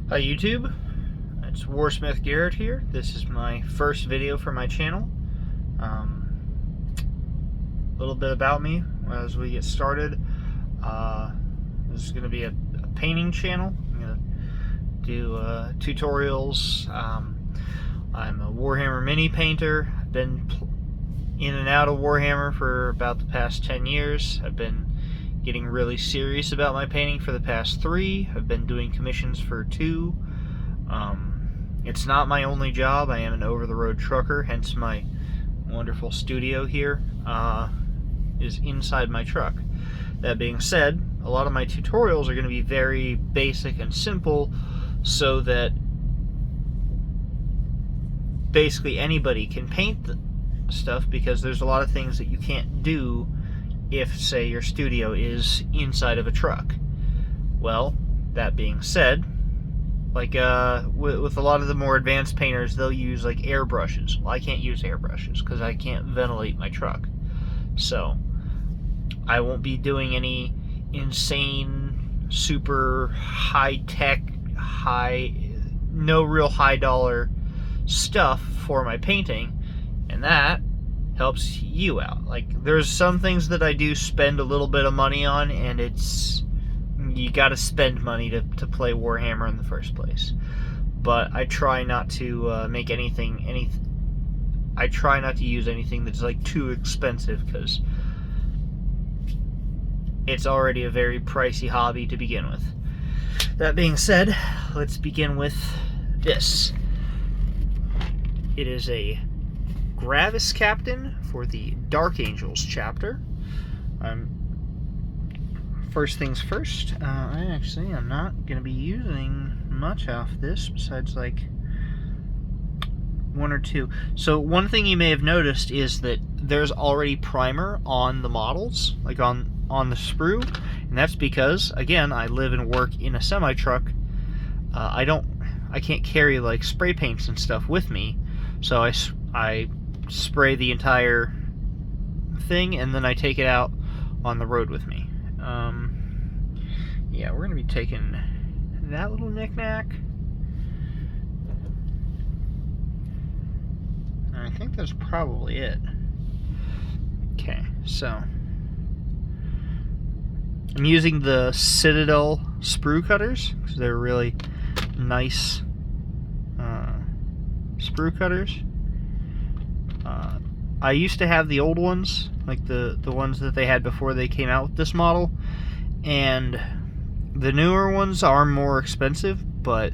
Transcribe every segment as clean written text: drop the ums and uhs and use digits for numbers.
Hi YouTube, it's Warsmith Garrett here. This is my first video for my channel. A little bit about me as we get started. This is going to be a painting channel. I'm going to do tutorials. I'm a Warhammer mini painter. I've been in and out of Warhammer for about the past 10 years. I've been getting really serious about my painting for the past 3. I've been doing commissions for 2. It's not my only job. I am an over-the-road trucker, hence my wonderful studio here is inside my truck. That being said, a lot of my tutorials are going to be very basic and simple so that basically anybody can paint the stuff, because there's a lot of things that you can't do if, say, your studio is inside of a truck. Well, that being said, like with a lot of the more advanced painters, they'll use like airbrushes. Well, I can't use airbrushes because I can't ventilate my truck. So I won't be doing any insane, super high-tech, no real high-dollar stuff for my painting, and that helps you out. Like, there's some things that I do spend a little bit of money on, and you gotta spend money to play Warhammer in the first place. But I try not to I try not to use anything that's like too expensive, because it's already a very pricey hobby to begin with. That being said, let's begin with this. It is a Gravis captain for the Dark Angels chapter. First things first, I'm not going to be using much off this besides like 1 or 2. So one thing you may have noticed is that there's already primer on the models, like on the sprue, and that's because, again, I live and work in a semi-truck. I can't carry like spray paints and stuff with me, so I spray the entire thing and then I take it out on the road with me. Yeah, we're going to be taking that little knick-knack. I think that's probably it. Okay, so I'm using the Citadel sprue cutters because they're really nice sprue cutters. I used to have the old ones, like the ones that they had before they came out with this model, and the newer ones are more expensive, but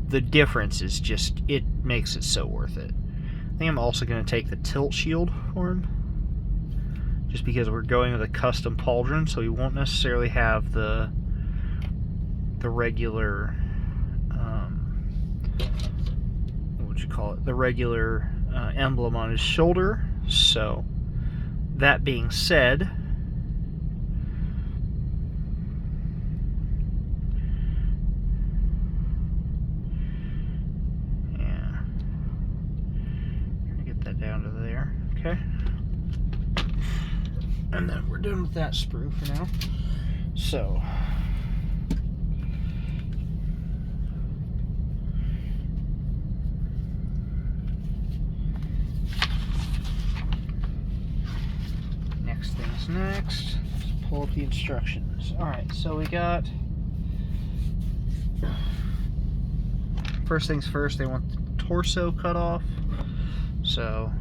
the difference is just, it makes it so worth it. I think I'm also going to take the tilt shield for him, just because we're going with a custom pauldron, so we won't necessarily have the regular, what would you call it, the regular emblem on his shoulder. So that being said, yeah, get that down to there. Okay, and then we're done with that sprue for now. So next, let's pull up the instructions. Alright, so we got, first things first, they want the torso cut off. So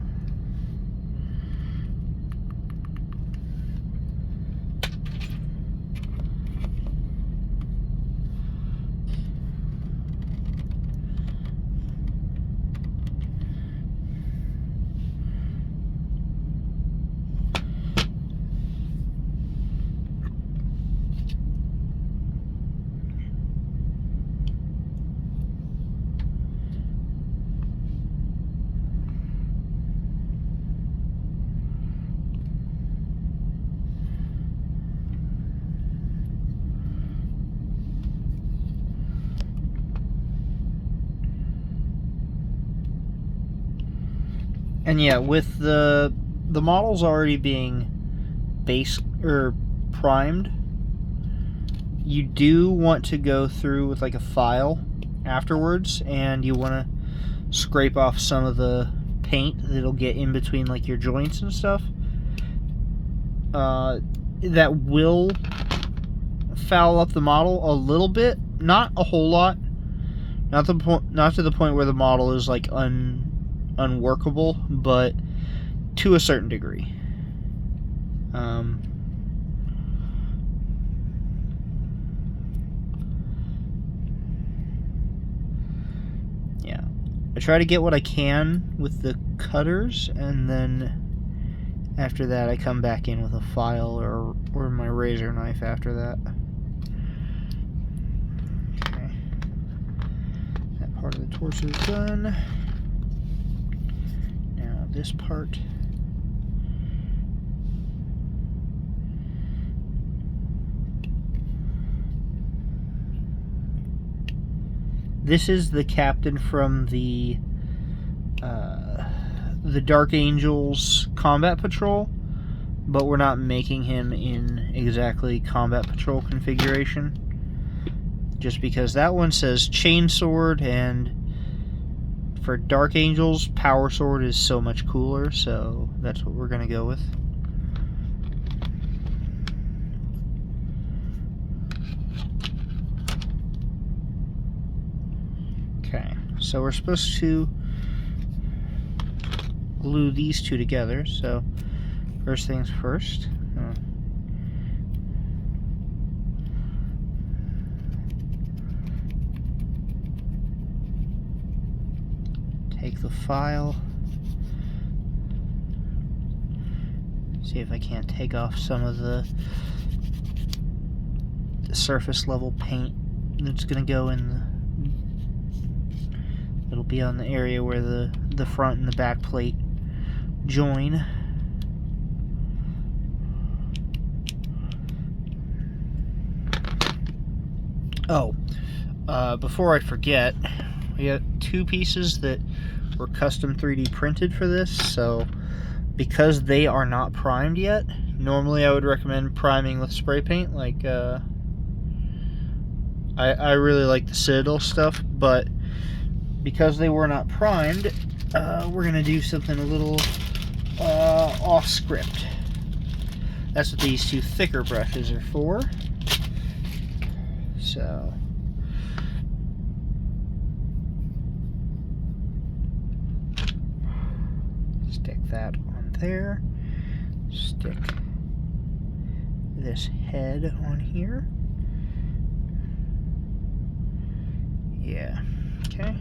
and yeah, with the models already being base or primed, you do want to go through with like a file afterwards, and you want to scrape off some of the paint that'll get in between like your joints and stuff. That will foul up the model a little bit, not a whole lot, not to the point where the model is like unworkable, but to a certain degree. Yeah, I try to get what I can with the cutters, and then after that I come back in with a file or my razor knife after that. Okay, that part of the torso is done. Now this part. This is the captain from the Dark Angels Combat Patrol, but we're not making him in exactly Combat Patrol configuration, just because that one says Chainsword, and for Dark Angels, Power Sword is so much cooler, so that's what we're going to go with. Okay, so we're supposed to glue these two together, so first things first. Take the file. See if I can't take off some of the surface level paint that's going to go in the... It'll be on the area where the front and the back plate join. Oh, before I forget, we got two pieces that were custom 3D printed for this, so because they are not primed yet, normally I would recommend priming with spray paint, like I really like the Citadel stuff, but because they were not primed, we're going to do something a little off script. That's what these two thicker brushes are for. So stick that on there. Stick this head on here. Yeah, okay.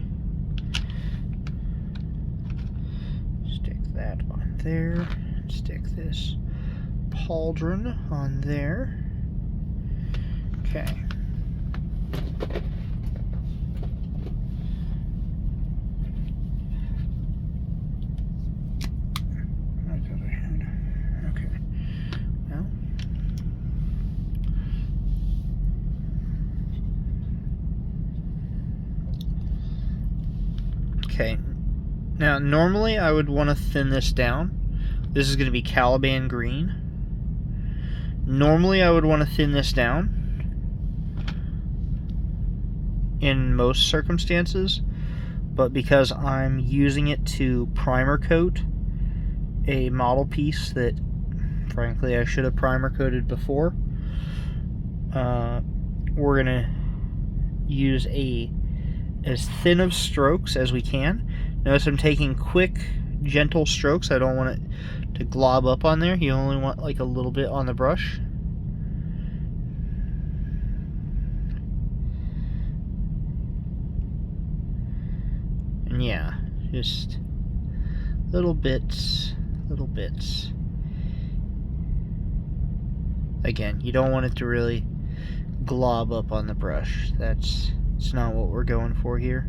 Stick that on there. Stick this pauldron on there. Okay. Okay. Well. Okay. Now, normally I would want to thin this down. This is going to be Caliban green. Normally I would want to thin this down in most circumstances, but because I'm using it to primer coat a model piece that frankly I should have primer coated before, we're gonna use as thin of strokes as we can. Notice I'm taking quick, gentle strokes. I don't want it to glob up on there. You only want like a little bit on the brush. And yeah, just little bits, little bits. Again, you don't want it to really glob up on the brush. It's not what we're going for here.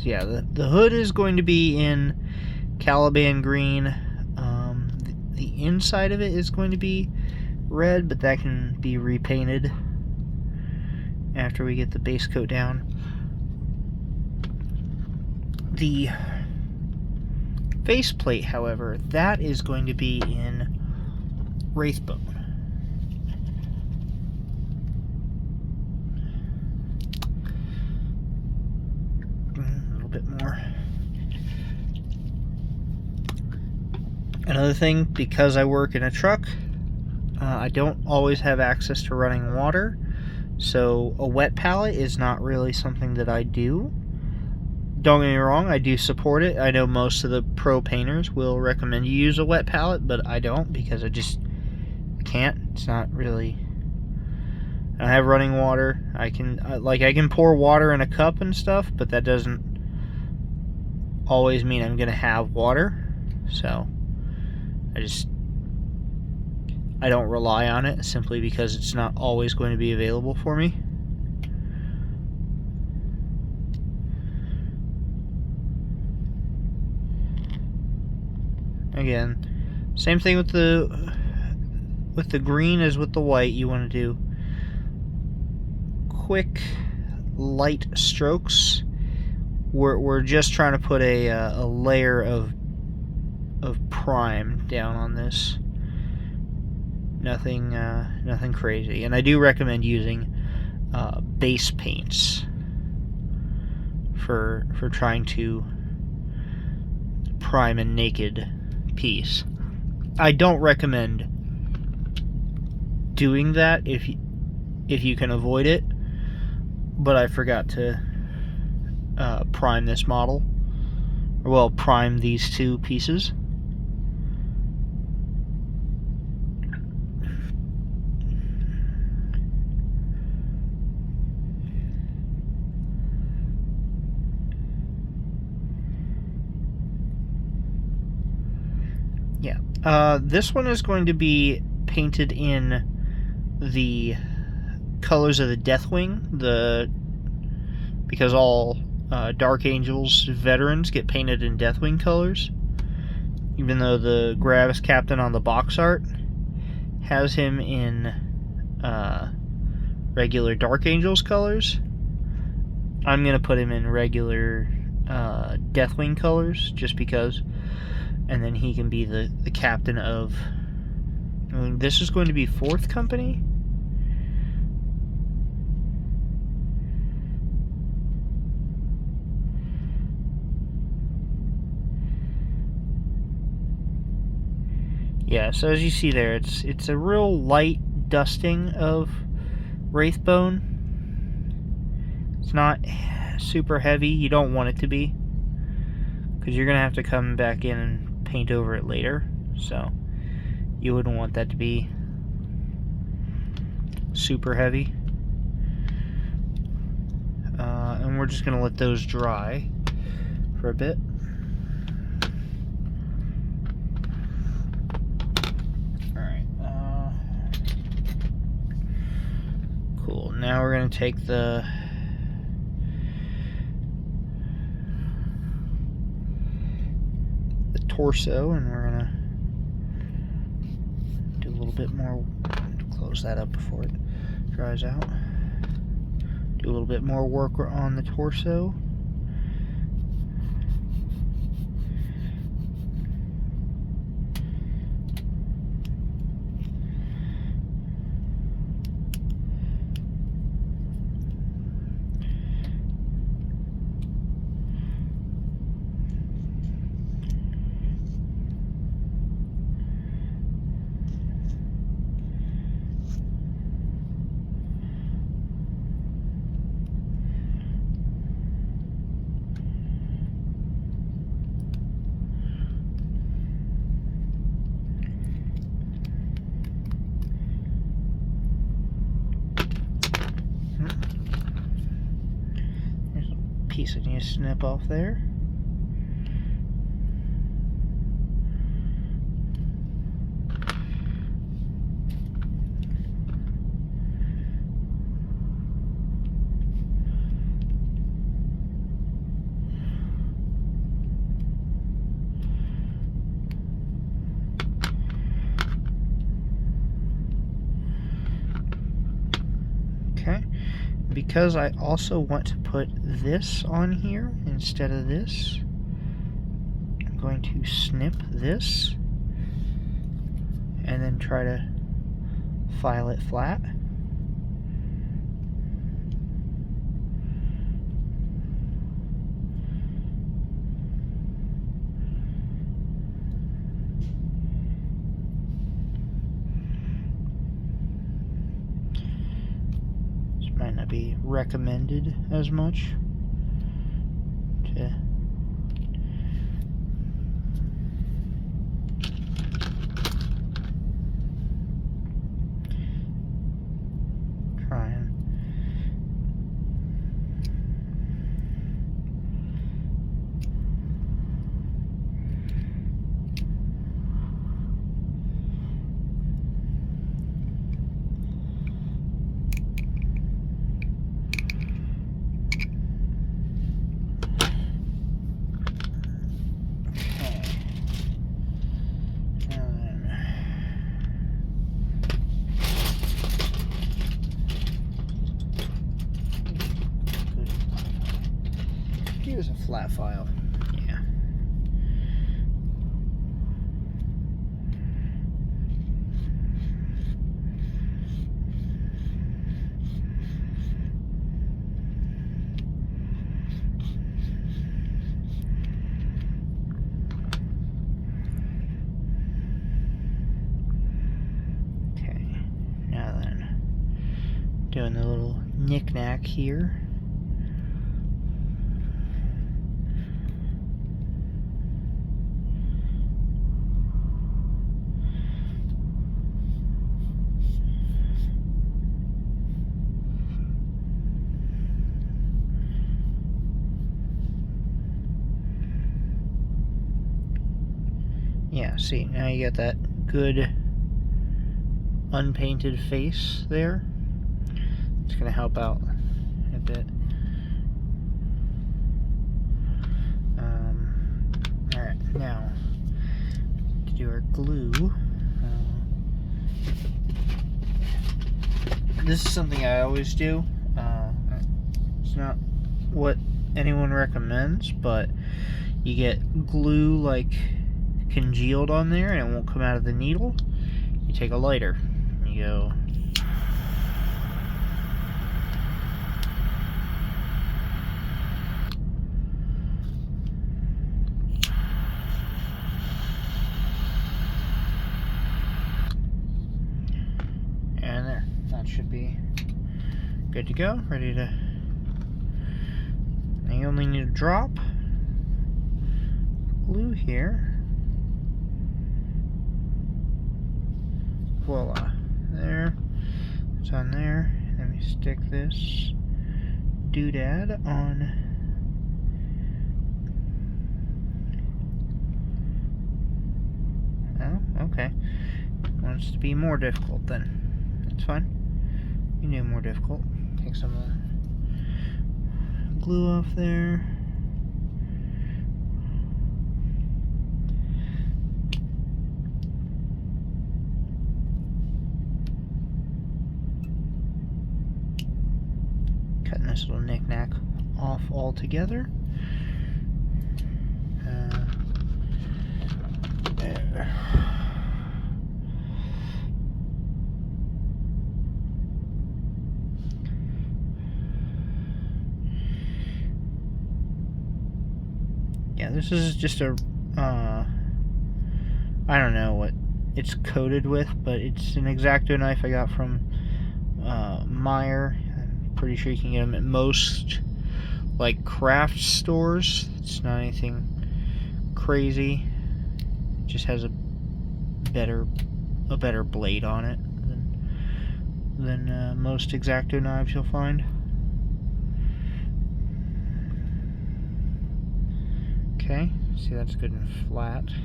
Yeah, the hood is going to be in Caliban green. The inside of it is going to be red, but that can be repainted after we get the base coat down. The faceplate, however, that is going to be in Wraithbone. A little bit more. Another thing, because I work in a truck, I don't always have access to running water, so a wet pallet is not really something that I do. Don't get me wrong, I do support it. I know most of the pro painters will recommend you use a wet pallet, but I don't because I can't. It's not really... I have running water. I can pour water in a cup and stuff, but that doesn't always mean I'm going to have water. So I don't rely on it simply because it's not always going to be available for me. Again, same thing with the green as with the white. You want to do quick, light strokes. We're just trying to put a layer of prime down on this. Nothing crazy. And I do recommend using base paints for trying to prime a naked piece. I don't recommend doing that if you can avoid it, but I forgot to prime this model, or well, prime these two pieces. Yeah, this one is going to be painted in the colors of the Deathwing, because all Dark Angels veterans get painted in Deathwing colors, even though the Gravis captain on the box art has him in regular Dark Angels colors. I'm going to put him in regular Deathwing colors, just because, and then he can be the captain of... I mean, this is going to be 4th Company? Yeah, so as you see there, it's a real light dusting of Wraithbone. It's not super heavy. You don't want it to be, because you're going to have to come back in and paint over it later. So you wouldn't want that to be super heavy. And we're just going to let those dry for a bit. Cool. Now we're going to take the torso, and we're going to do a little bit more. Close that up before it dries out. Do a little bit more work on the torso. Piece I need to snip off there. Okay. Because I also want to put this on here instead of this, going to snip this and then try to file it flat. This might not be recommended as much to try and use a flat file. Yeah. Okay. Now then, doing the little knick-knack here. Yeah, see, now you get that good unpainted face there. It's going to help out a bit. Alright, now to do our glue. This is something I always do. It's not what anyone recommends, but you get glue like congealed on there and it won't come out of the needle. You take a lighter and you go and there. That should be good to go, ready to. Now you only need a drop glue here. Voila, there, it's on there. Let me stick this doodad on. Oh, okay. Wants to be more difficult then. That's fine. You do more difficult. Take some of the glue off there. Cutting this little knick-knack off altogether. There. Yeah, this is just a, I don't know what it's coated with, but it's an X-Acto knife I got from Meyer. I'm pretty sure you can get them at most like craft stores. It's not anything crazy. It just has a better blade on it than most X-Acto knives you'll find. Okay, see, that's good and flat-ish.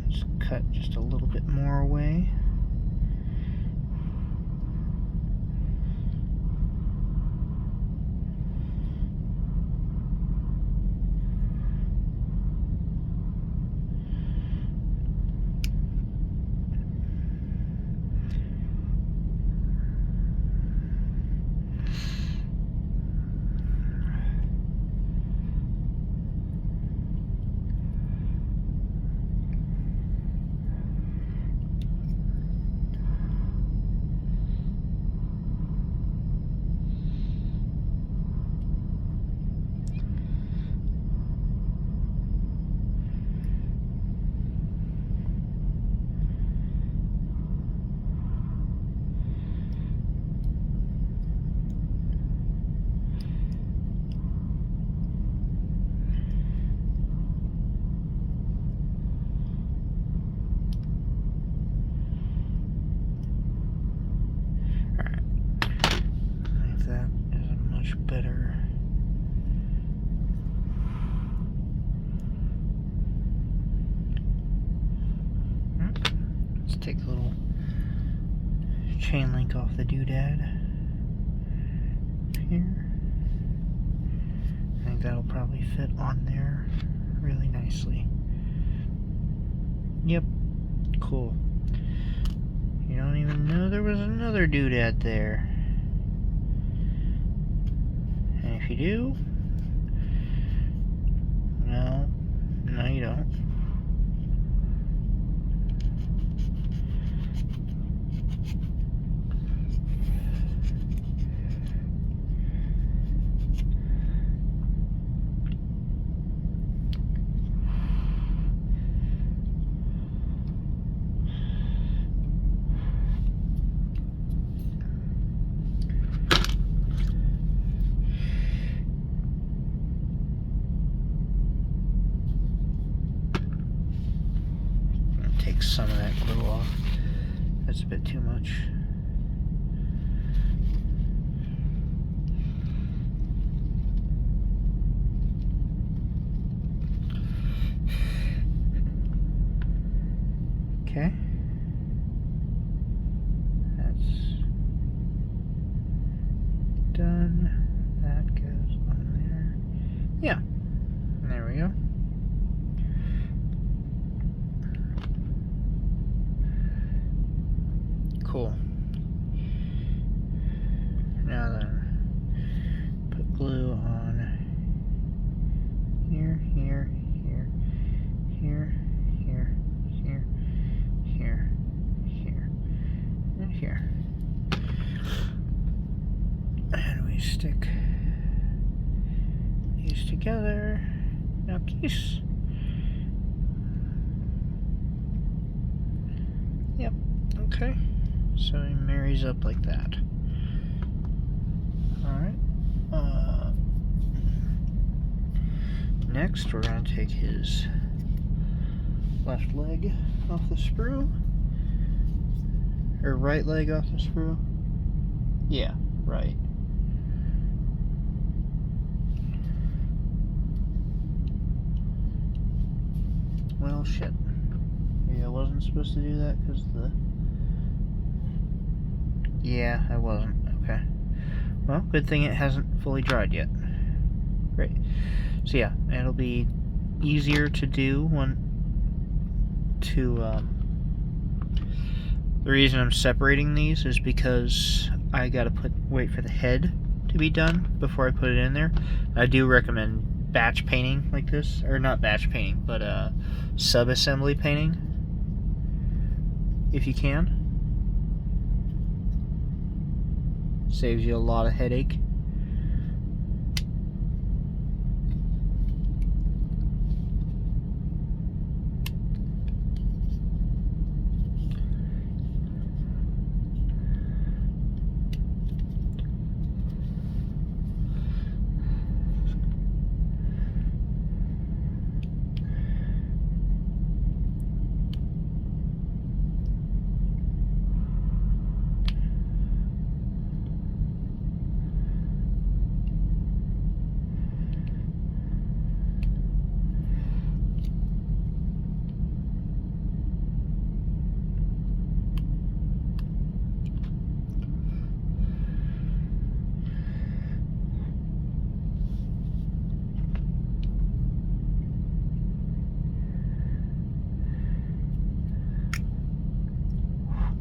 Let's cut just a little bit more away. much better. Let's take a little chain link off the doodad here. I think that'll probably fit on there really nicely. Yep, cool. You don't even know there was another doodad there. And if you do, no, you don't. Take some of that glue off. That's a bit too much. Okay. That's done. That goes on there. Yeah. There we go. Cool. Now then, put glue on here, here, here, here, here, here, here, here, and here. And we stick these together. Now peace. Yep, okay. So he marries up like that. Alright. Next, we're going to take his left leg off the sprue. Or right leg off the sprue. Yeah, right. Well, shit. Maybe I wasn't supposed to do that because the... Yeah, I wasn't. Okay. Well, good thing it hasn't fully dried yet. Great. So yeah, it'll be easier to do the reason I'm separating these is because I gotta wait for the head to be done before I put it in there. I do recommend batch painting like this, or not batch painting, but sub-assembly painting if you can. Saves you a lot of headache.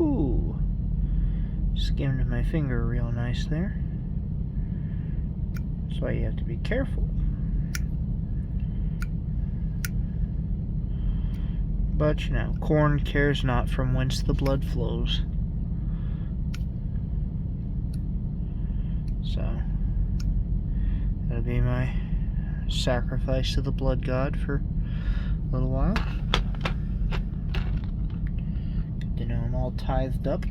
Ooh, skimmed my finger real nice there. That's why you have to be careful. But, you know, corn cares not from whence the blood flows. So, that'll be my sacrifice to the blood god for a little while. Good to know I'm all tithed up.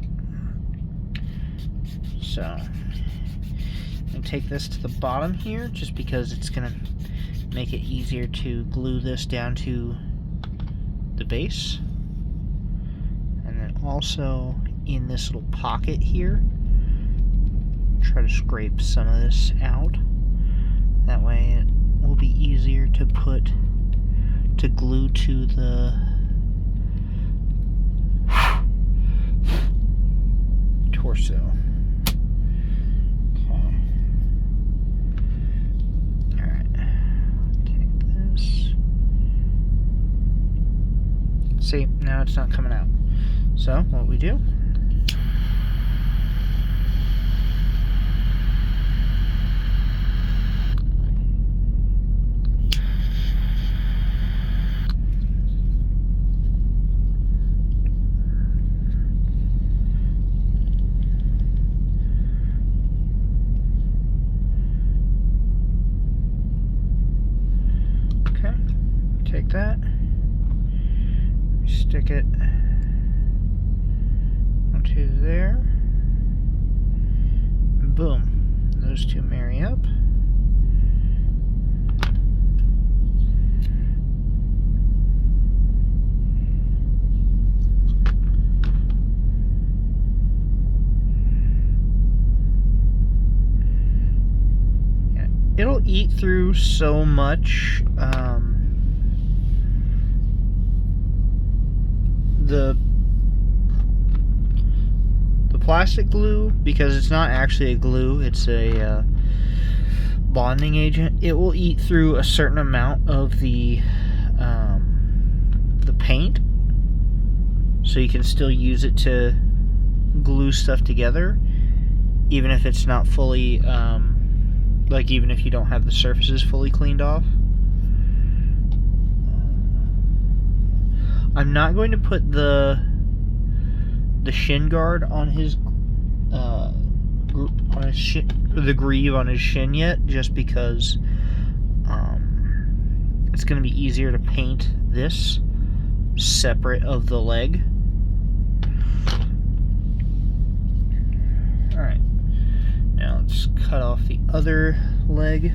So, I'm going to take this to the bottom here just because it's going to make it easier to glue this down to the base. And then also in this little pocket here, try to scrape some of this out. That way it will be easier to glue to the torso. Okay. Alright. Take this. See, now it's not coming out. So, what we do, okay, take that, stick it onto there, and boom, those two marry up. It'll eat through so much the plastic glue, because it's not actually a glue, it's a bonding agent. It will eat through a certain amount of the paint, so you can still use it to glue stuff together, even if it's not fully like even if you don't have the surfaces fully cleaned off. I'm not going to put the shin guard on his the greave on his shin yet, just because it's going to be easier to paint this separate of the leg. Alright, now let's cut off the other leg.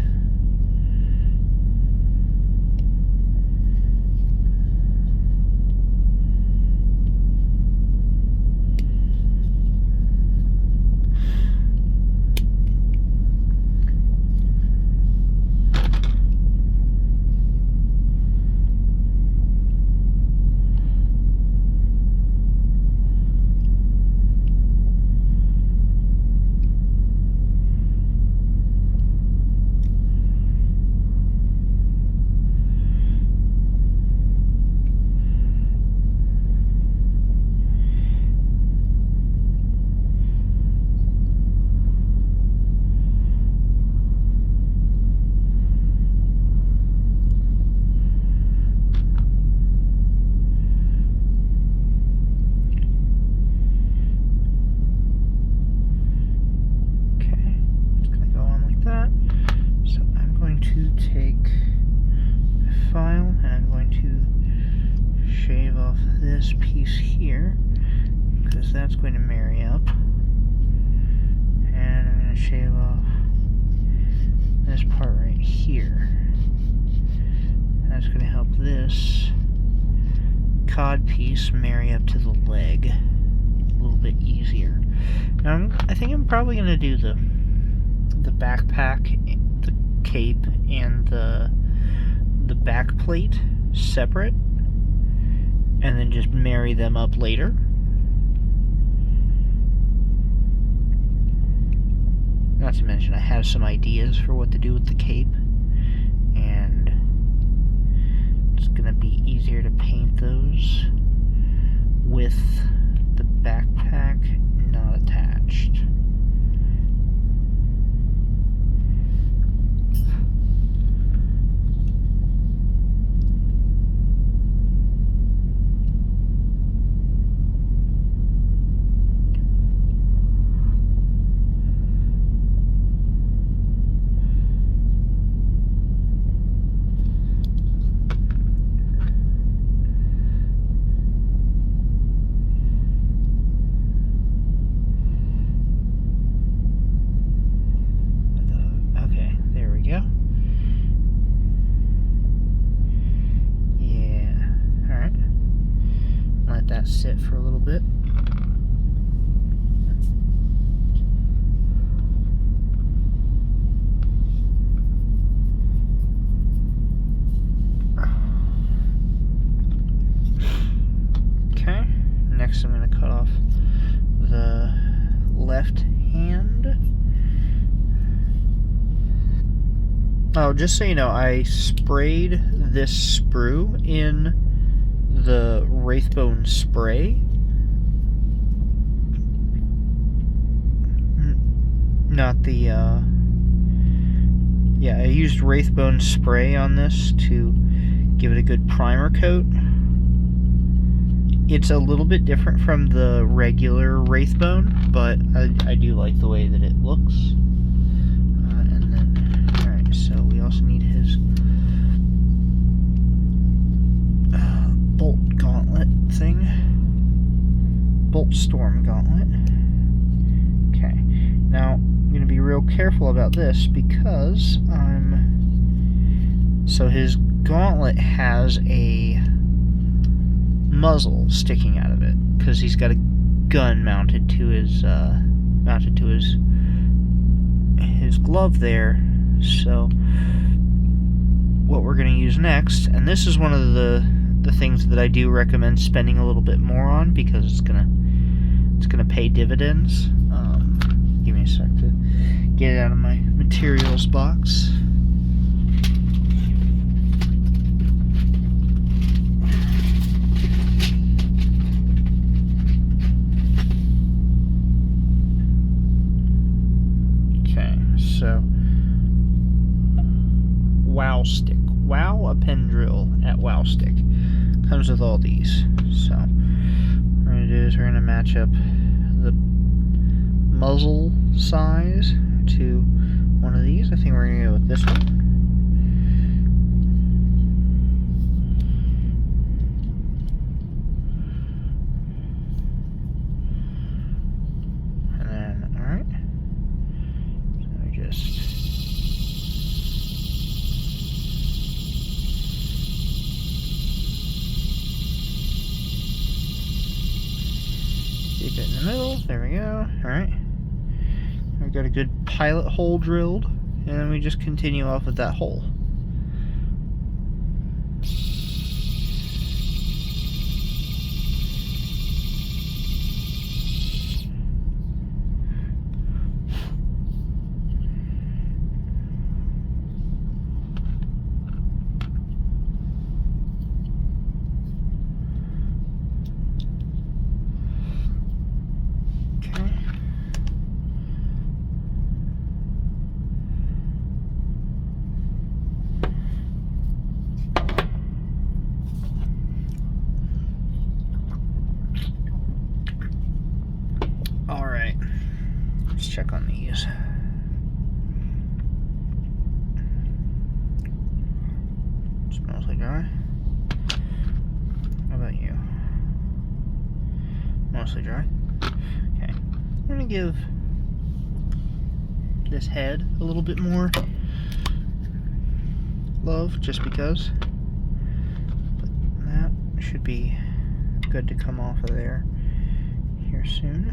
This piece here, because that's going to marry up, and I'm going to shave off this part right here. That's going to help this cod piece marry up to the leg a little bit easier. Now I think I'm probably going to do the backpack, the cape, and the back plate separate, and then just marry them up later. Not to mention, I have some ideas for what to do with the cape, and it's gonna be easier to paint those with the backpack not attached. Sit for a little bit. Oh, just so you know, I sprayed this sprue in the Wraithbone spray. Not the, yeah, I used Wraithbone spray on this to give it a good primer coat. It's a little bit different from the regular Wraithbone, but I do like the way that it looks. And then, alright, so we also need his bolt gauntlet thing. Bolt storm gauntlet. Okay, now I'm going to be real careful about this because so his gauntlet has a muzzle sticking out of it because he's got a gun mounted to his glove there. So what we're going to use next, and this is one of the things that I do recommend spending a little bit more on because it's gonna pay dividends. Give me a sec to get it out of my materials box. Okay, so Wow Stick. Wow, a pen drill at Wow Stick. Comes with all these. So what we're going to do is we're going to match up the muzzle size to one of these. I think we're going to go with this one. And then, alright. So we just keep it in the middle. There we go. Alright. We've got a good pilot hole drilled, and then we just continue off of that hole. Alright, let's check on these. It's mostly dry. How about you? Mostly dry? Okay, I'm going to give this head a little bit more love, just because. But that should be good to come off of there here soon.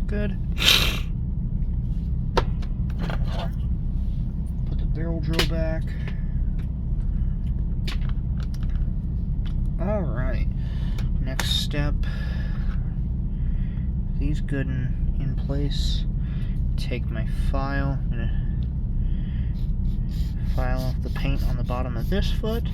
Good. Put the barrel drill back. Alright. Next step. These good in place. Take my file. I'm going to file off the paint on the bottom of this foot.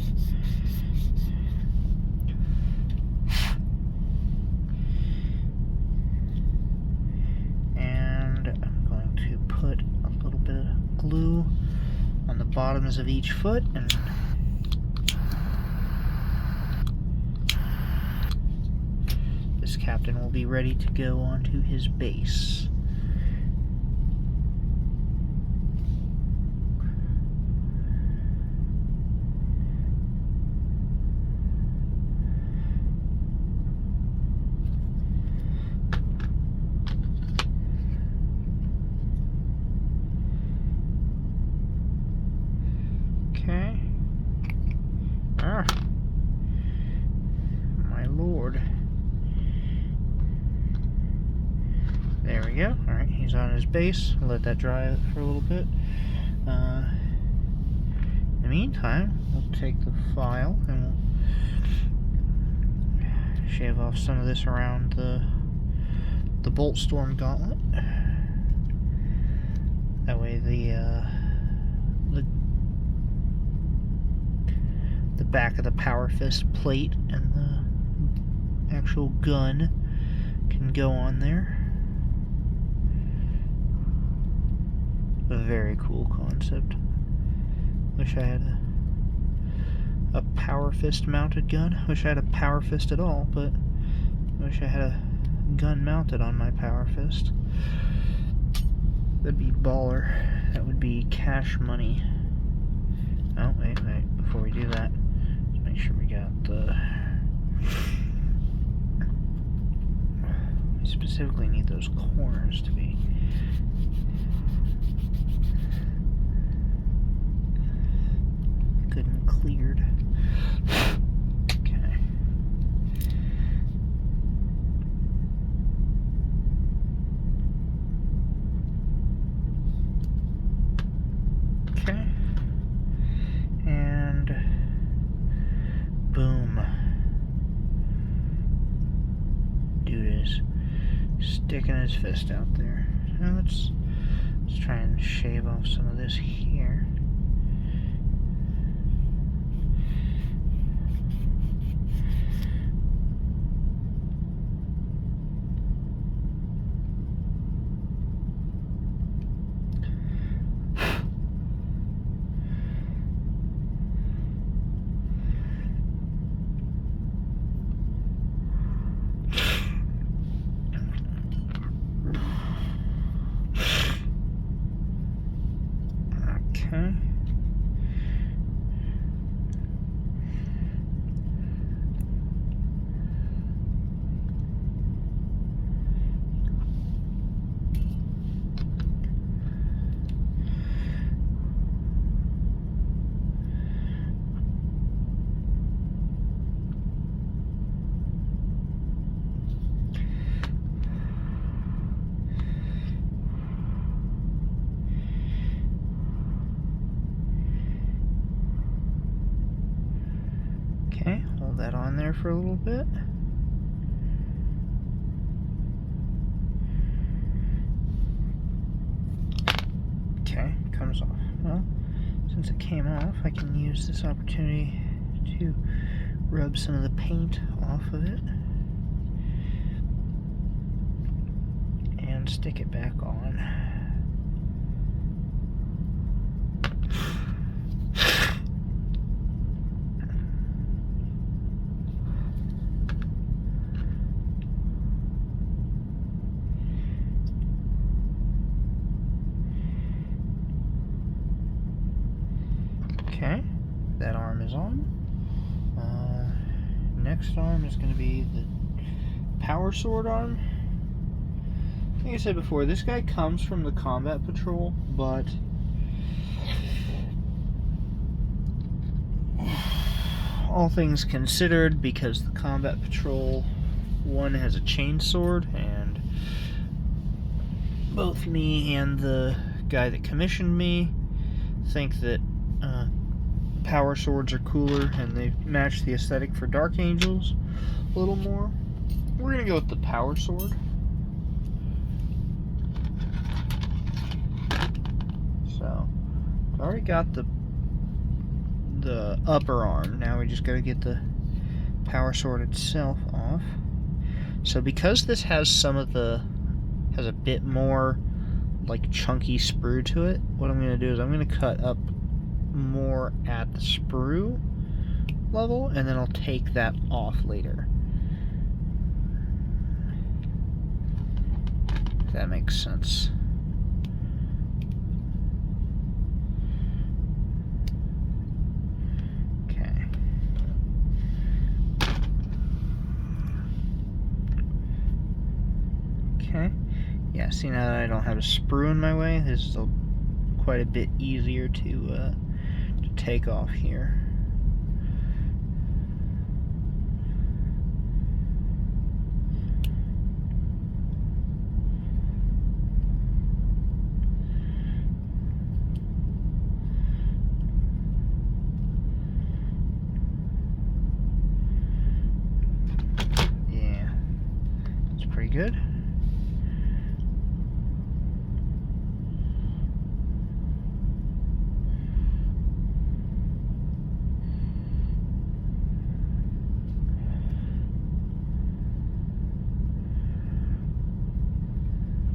Put a little bit of glue on the bottoms of each foot and this captain will be ready to go onto his base. Okay. Ah. My lord. There we go. Alright, he's on his base. I'll let that dry out for a little bit. In the meantime, we'll take the file and we'll shave off some of this around the bolt storm gauntlet. That way the back of the power fist plate and the actual gun can go on there. A very cool concept. Wish I had a power fist mounted gun. Wish I had a power fist at all, but I wish I had a gun mounted on my power fist. That'd be baller. That would be cash money. Oh, wait. Before we do that, let's make sure we got the... We specifically need those corners to be good and cleared. Okay. Okay. And boom. Dude is sticking his fist out there. Now let's try and shave off some of this here. Okay. Okay, hold that on there for a little bit. Okay, comes off. Well, since it came off, I can use this opportunity to rub some of the paint off of it and stick it back on. Okay, that arm is on. Next arm is going to be the power sword arm. Like I said before, this guy comes from the combat patrol, but all things considered, because the combat patrol one has a chainsword, and both me and the guy that commissioned me think that power swords are cooler and they match the aesthetic for Dark Angels a little more. We're gonna go with the power sword. So I already got the upper arm. Now we just gotta get the power sword itself off. So because this has has a bit more like chunky sprue to it, what I'm gonna do is I'm gonna cut up more at the sprue level, and then I'll take that off later. that makes sense. Okay. Okay. Yeah, see, now that I don't have a sprue in my way, this is quite a bit easier to take off here. Yeah, it's pretty good.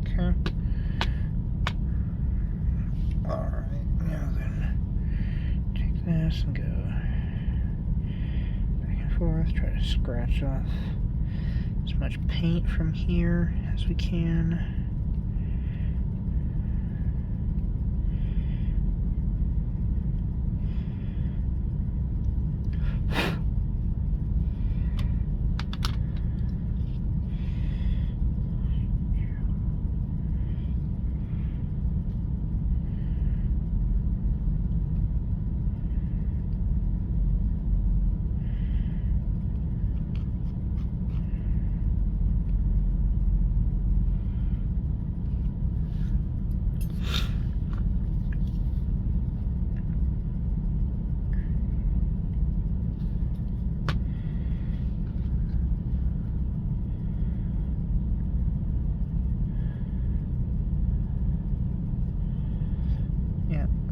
Okay. Alright, now then, take this and go back and forth, try to scratch off as much paint from here as we can.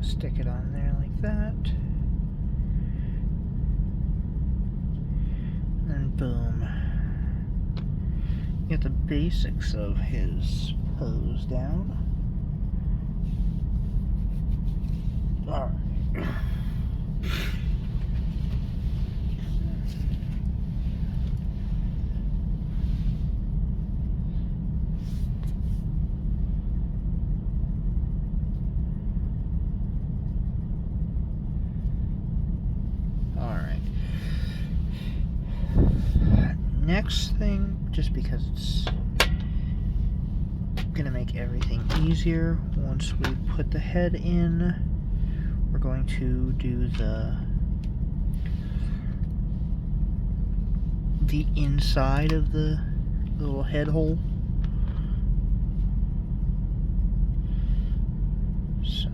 Stick it on there like that. And boom. Get the basics of his pose down. Alright. Next thing, just because it's gonna make everything easier, once we put the head in, we're going to do the inside of the little head hole. So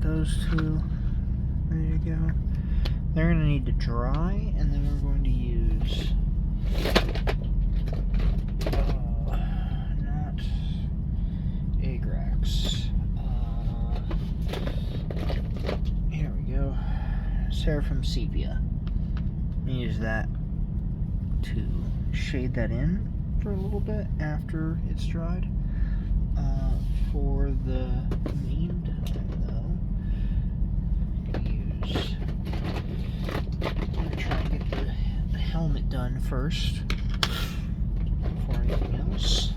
those two ready to go. They're going to need to dry, and then we're going to use not Agrax. Here we go. Seraphim Sepia. Use that to shade that in for a little bit after it's dried. For the main time, though, I'm going to use first before anything else.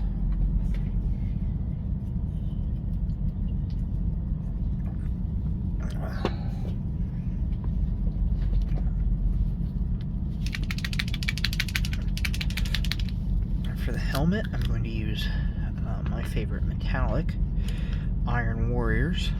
For the helmet, I'm going to use my favorite metallic, Iron Warriors.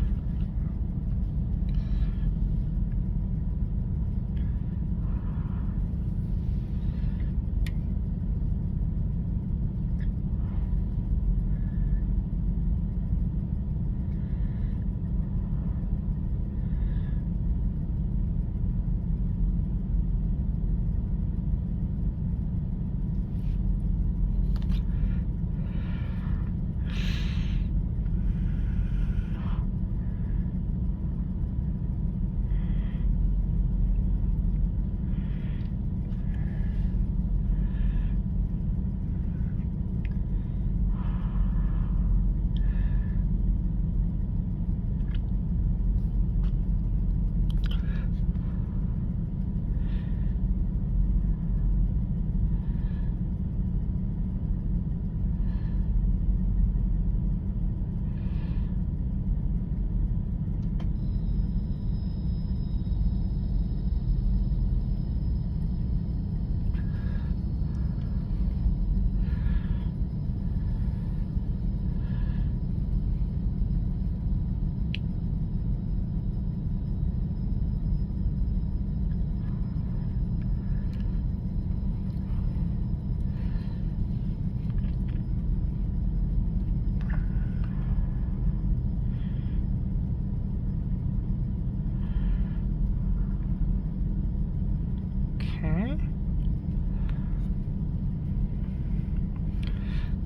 Okay.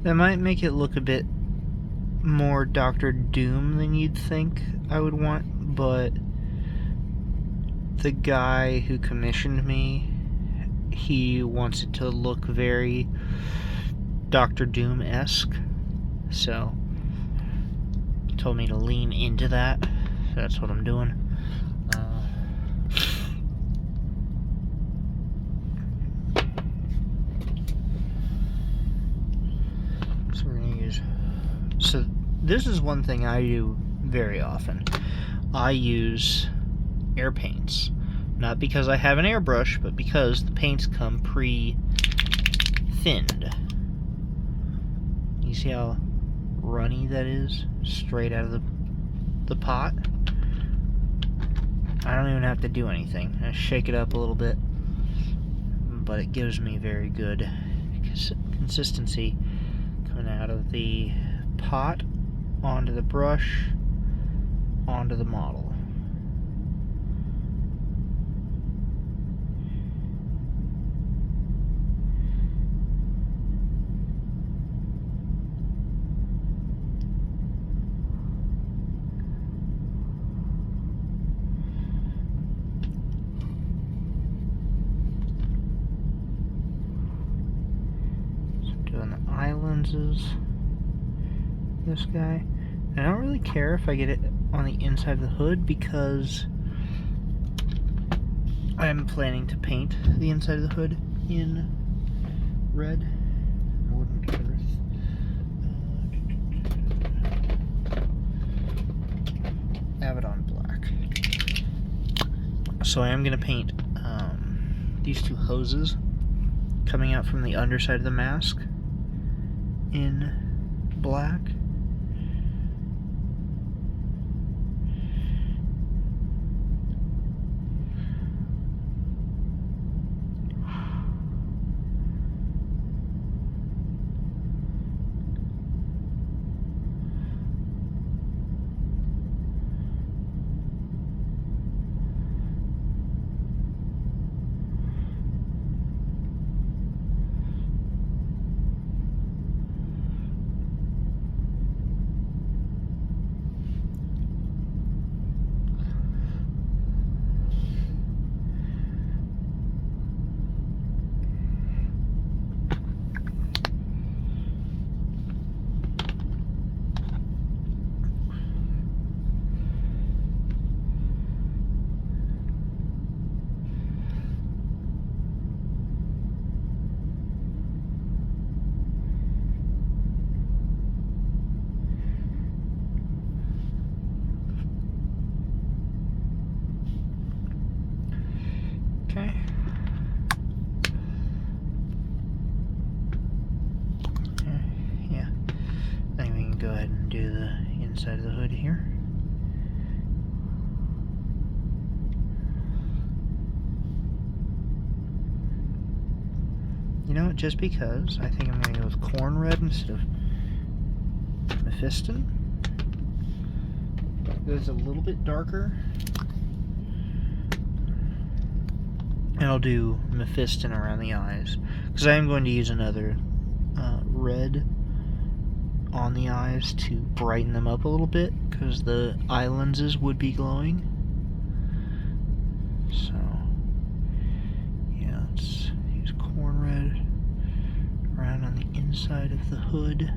That might make it look a bit more Dr. Doom than you'd think I would want, but the guy who commissioned me, he wants it to look very Dr. Doom-esque, so he told me to lean into that, so that's what I'm doing. So we're going to use... So this is one thing I do very often. I use air paints. Not because I have an airbrush, but because the paints come pre-thinned. You see how runny that is? Straight out of the pot. I don't even have to do anything. I shake it up a little bit, but it gives me very good consistency coming out of the pot onto the brush onto the model. Doing the eye lenses, this guy. And I don't really care if I get it on the inside of the hood because I'm planning to paint the inside of the hood in red. Modern Earth. Avedon black. So I am going to paint these two hoses coming out from the underside of the mask in black. here. You know what, just because, I think I'm going to go with corn red instead of Mephiston. It's a little bit darker. And I'll do Mephiston around the eyes, because I am going to use another red on the eyes to brighten them up a little bit, because the eye lenses would be glowing. So, yeah, let's use corn red around on the inside of the hood.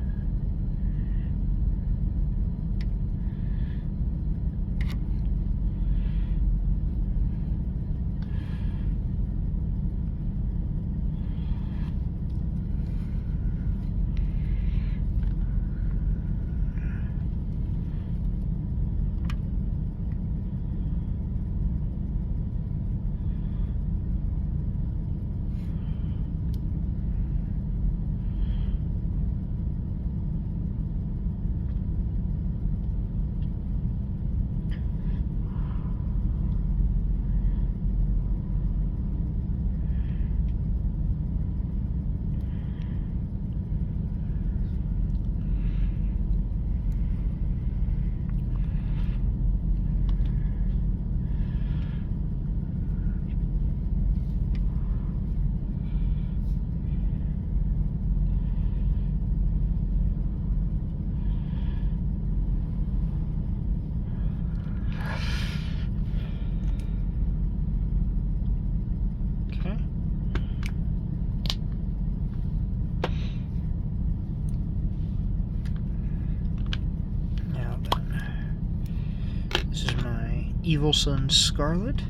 Evil Sun Scarlet.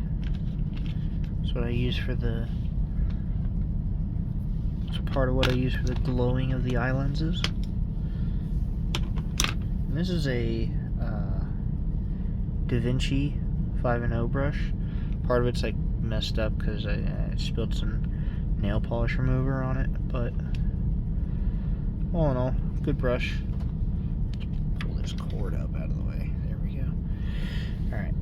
That's what I use for the... It's part of what I use for the glowing of the eye lenses. And this is a Da Vinci 5-0 brush. Part of it's like messed up because I spilled some nail polish remover on it, but all in all, good brush. Let's pull this cord up out of the way. There we go. Alright.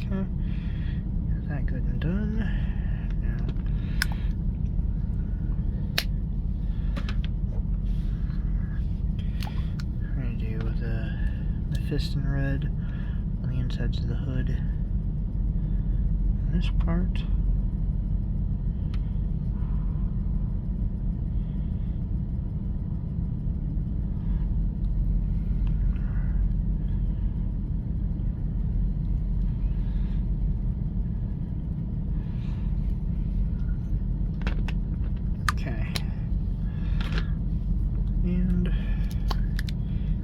Okay. That good and done. Now, we're going to do the Mephiston red on the insides of the hood. And this part. Okay. And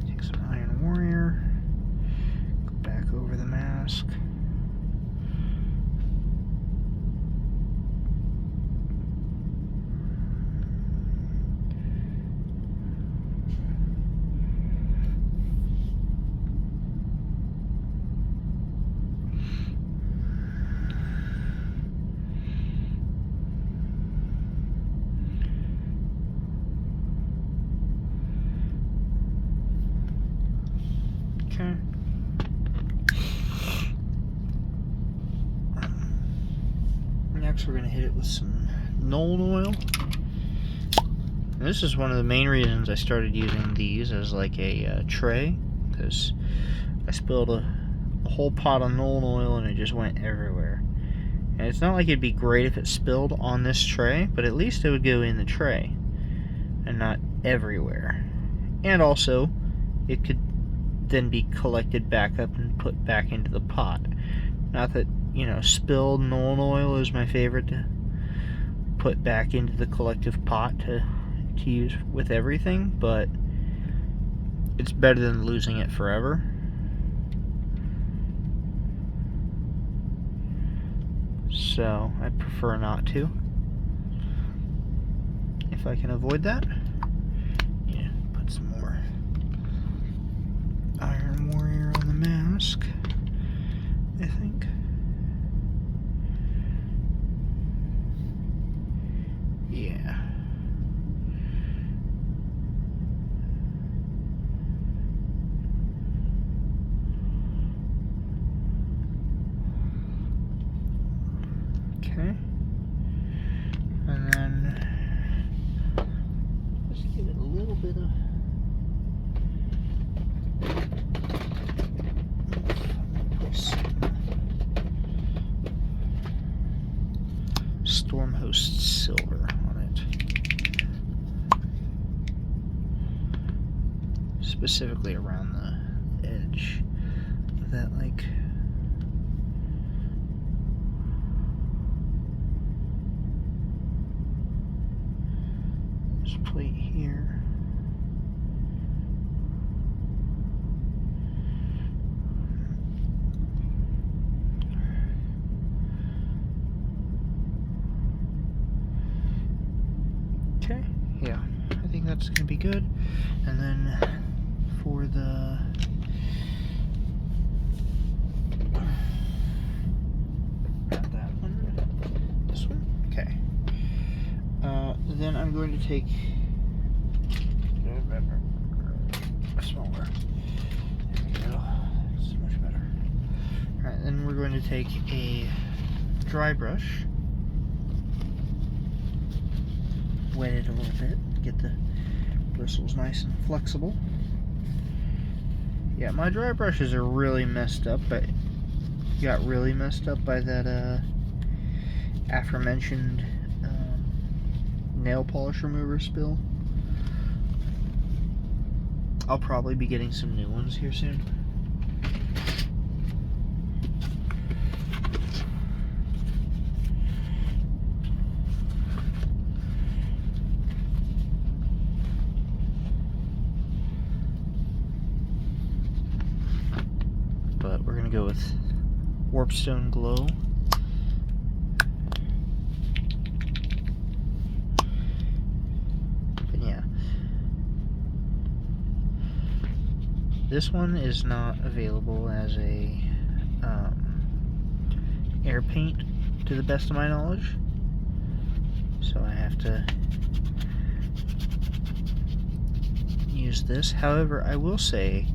take some Iron Warrior. Go back over the mask. Okay. Next, we're going to hit it with some Nuln Oil. And this is one of the main reasons I started using these as like a tray, because I spilled a whole pot of Nuln Oil and it just went everywhere. And it's not like it'd be great if it spilled on this tray, but at least it would go in the tray and not everywhere. And also, it could then be collected back up and put back into the pot. Not that, you know, spilled Nuln Oil is my favorite to put back into the collective pot to use with everything, but it's better than losing it forever. So I prefer not to, if I can avoid that. Yeah, put some more Iron Warrior on the mask, I think. Yeah. Okay. And then just give it a little bit of Stormhost silver on it, specifically around the edge of that, like, this plate here. Okay, yeah, I think that's going to be good. And then for the not that one, this one, okay. Then I'm going to take smaller. There we go. That's much better. All right, then we're going to take a dry brush. Wet it a little bit, get the bristles nice and flexible. Yeah, my dry brushes are really messed up, but got really messed up by that aforementioned nail polish remover spill. I'll probably be getting some new ones here soon. But we're going to go with Warpstone Glow. And yeah, this one is not available as a air paint to the best of my knowledge, so I have to use this. However, I will say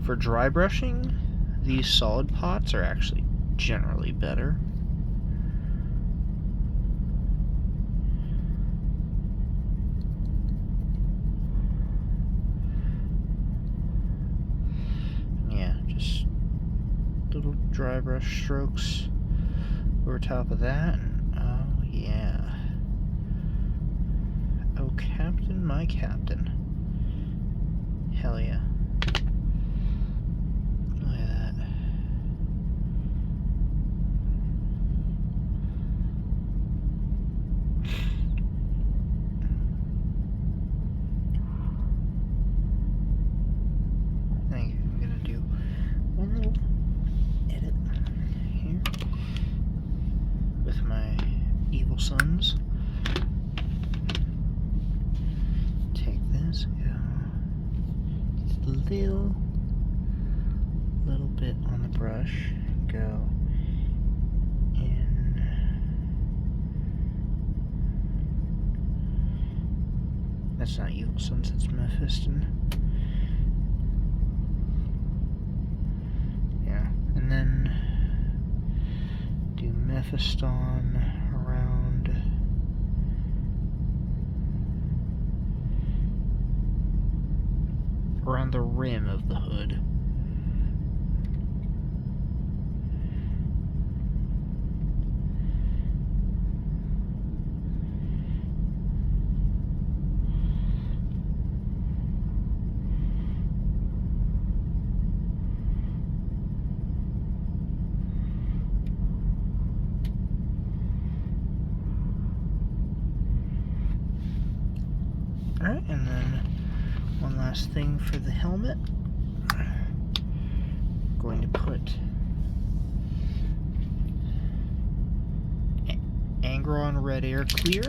for dry brushing, these solid pots are actually generally better. Yeah, just little dry brush strokes over top of that, and oh yeah. Oh, Captain, my Captain. Hell yeah. Sons. Take this, go just a little bit on the brush, go in. That's not Evil Sons, it's Mephiston. Yeah, and then do Mephiston around the rim of the hood. Alright, and then one last thing for the helmet. I'm going to put Angron Red Air Clear.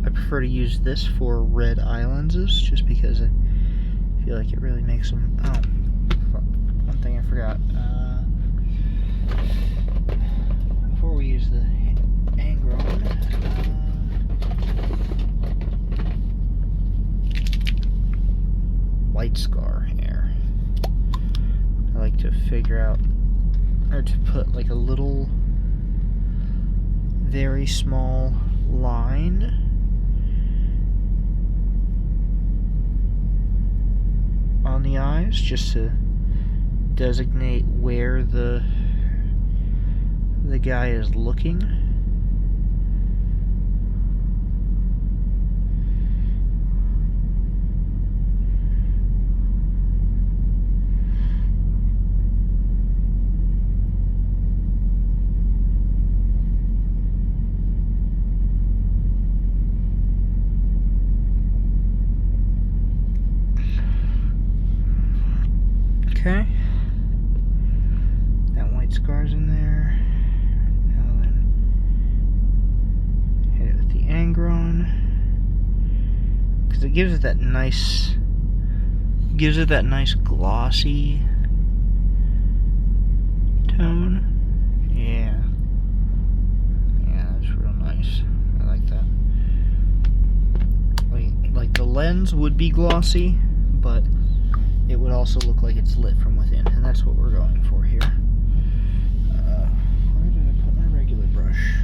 I prefer to use this for red eye lenses, just because I feel like it really makes them. Oh, fuck. One thing I forgot. Before we use the Angron, light scar hair. I like to figure out, or to put like a little, very small line on the eyes, just to designate where the guy is looking. Okay, that white scar's in there. Now then, hit it with the Angron, because it gives it that nice, glossy tone. Yeah, that's real nice. I like that. Like the lens would be glossy, but it would also look like it's lit from within, and that's what we're going for here. Where did I put my regular brush?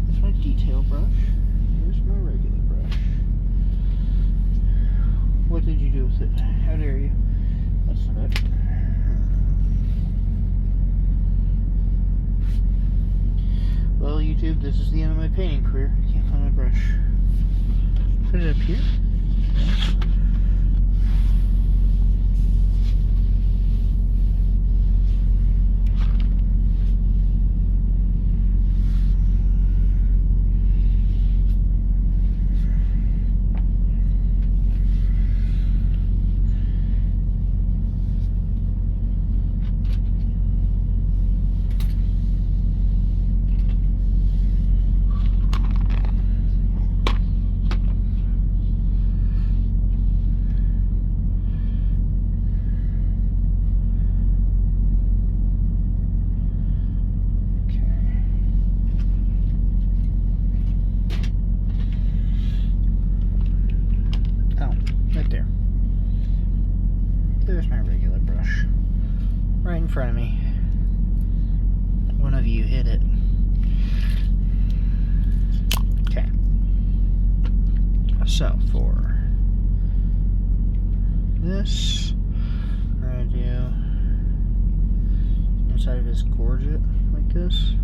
That's my detail brush. Here's my regular brush. What did you do with it? How dare you? That's not it. Well, YouTube, this is the end of my painting career. I can't find my brush. Put it up here. There's my regular brush. Right in front of me. One of you hit it. Okay. So, for this, we're going to do inside of his gorget, like this.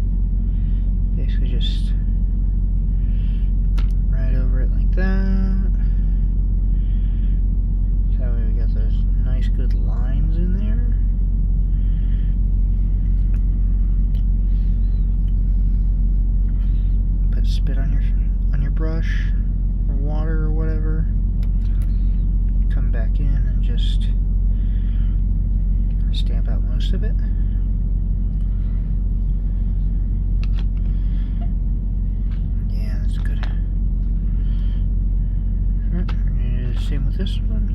Basically just right over it like that. That way we got those nice good lines in there. Put spit on your brush or water or whatever. Come back in and just stamp out most of it. Yeah, that's good. Alright, we're gonna do the same with this one.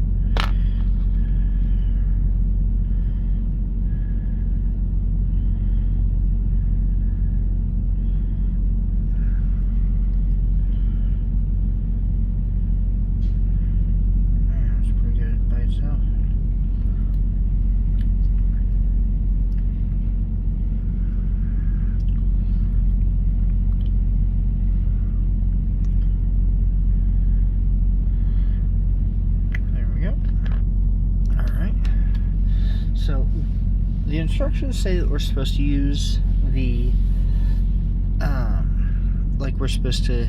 So, the instructions say that we're supposed to use the, like we're supposed to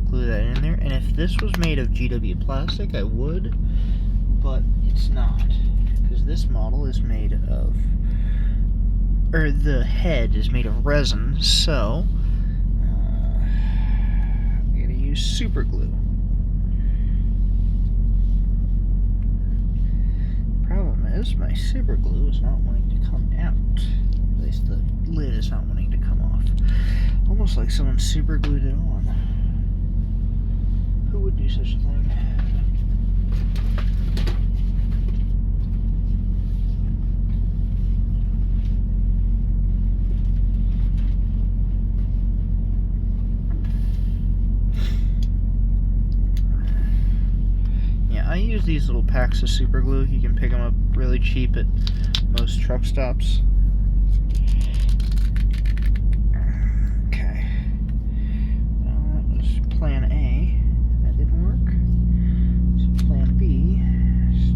glue that in there, and if this was made of GW plastic, I would, but it's not, because this model is made of, or the head is made of resin, so, I gotta use super glue. My super glue is not wanting to come out. At least the lid is not wanting to come off. Almost like someone super glued it on. Who would do such a thing? Yeah, I use these little packs of super glue. You can pick them up really cheap at most truck stops. Okay. That was plan A. That didn't work. So plan B is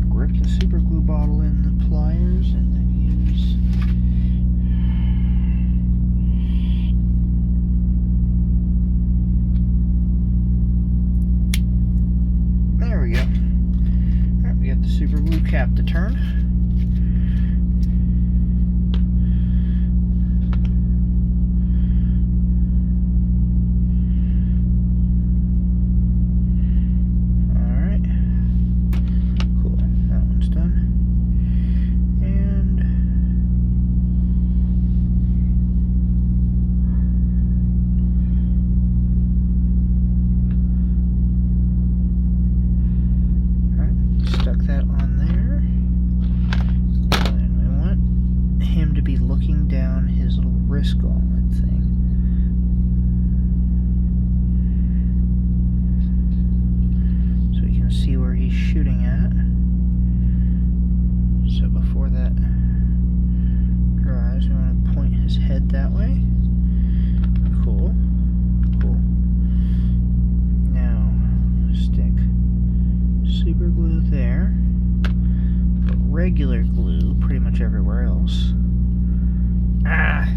grip the super glue bottle in the pliers and then use there we go. Alright, we got the super glue cap to turn. Gauntlet thing. So we can see where he's shooting at. So before that dries, we want to point his head that way. Cool. Cool. Now, stick super glue there, but regular glue pretty much everywhere else. Ah!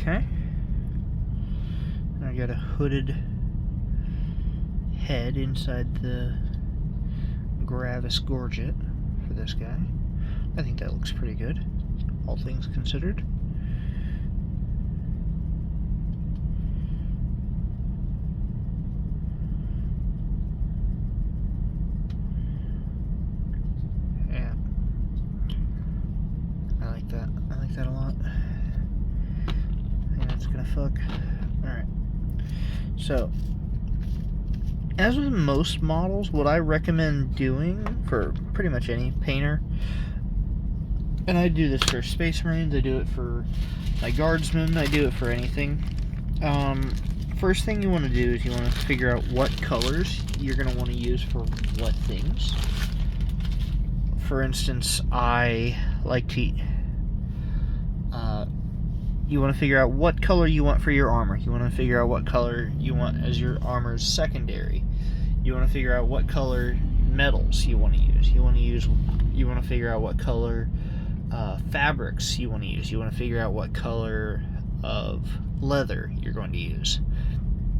Okay. I got a hooded head inside the Gravis gorget for this guy. I think that looks pretty good, all things considered. Yeah. I like that. I like that a lot. It's gonna fuck. Alright. So, as with most models, what I recommend doing for pretty much any painter, and I do this for Space Marines, I do it for my guardsmen, I do it for anything. First thing you want to do is you want to figure out what colors you're going to want to use for what things. For instance, I like to... you want to figure out what color you want for your armor. You want to figure out what color you want as your armor's secondary. You want to figure out what color metals you want to use. You want to figure out what color fabrics you want to use. You want to figure out what color of leather you're going to use.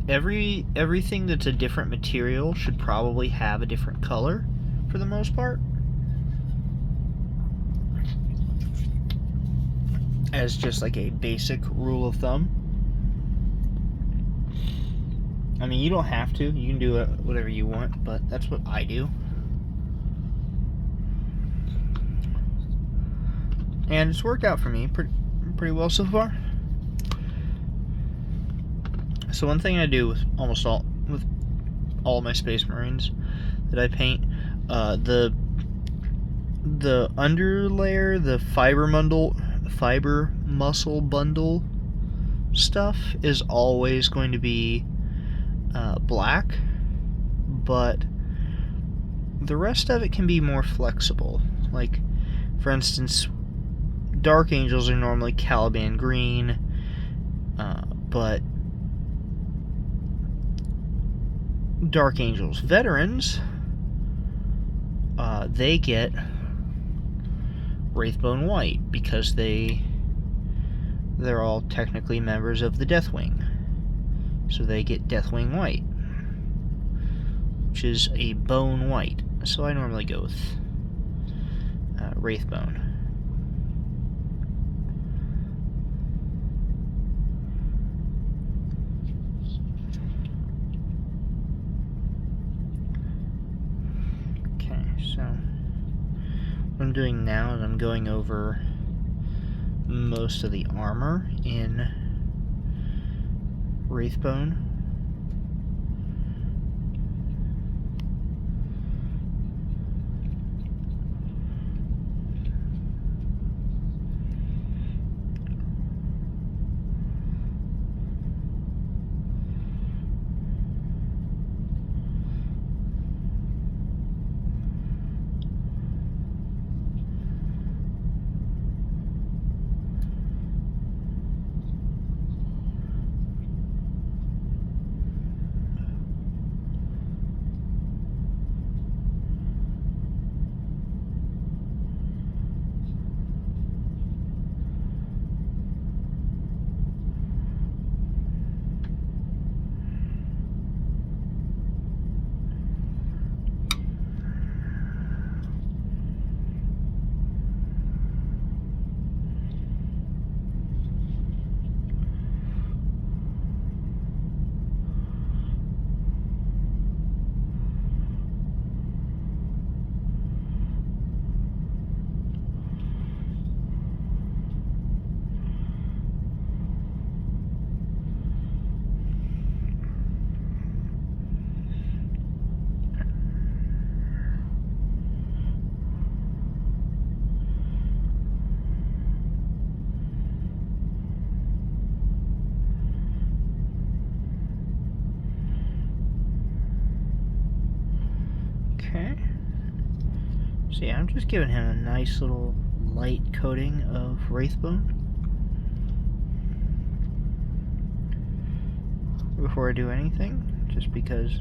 Everything that's a different material should probably have a different color for the most part. As just like a basic rule of thumb. I mean, you don't have to. You can do whatever you want, but that's what I do. And it's worked out for me pretty well so far. So one thing I do with all my Space Marines that I paint, the underlayer, the fiber muscle bundle stuff is always going to be black, but the rest of it can be more flexible. Like, for instance, Dark Angels are normally Caliban green, but Dark Angels veterans, they get Wraithbone white because they they're all technically members of the Deathwing. So they get Deathwing White, which is a bone white. So I normally go with Wraithbone. Okay, so what I'm doing now is I'm going over most of the armor in Wraithbone. Okay. So yeah, I'm just giving him a nice little light coating of Wraithbone before I do anything, just because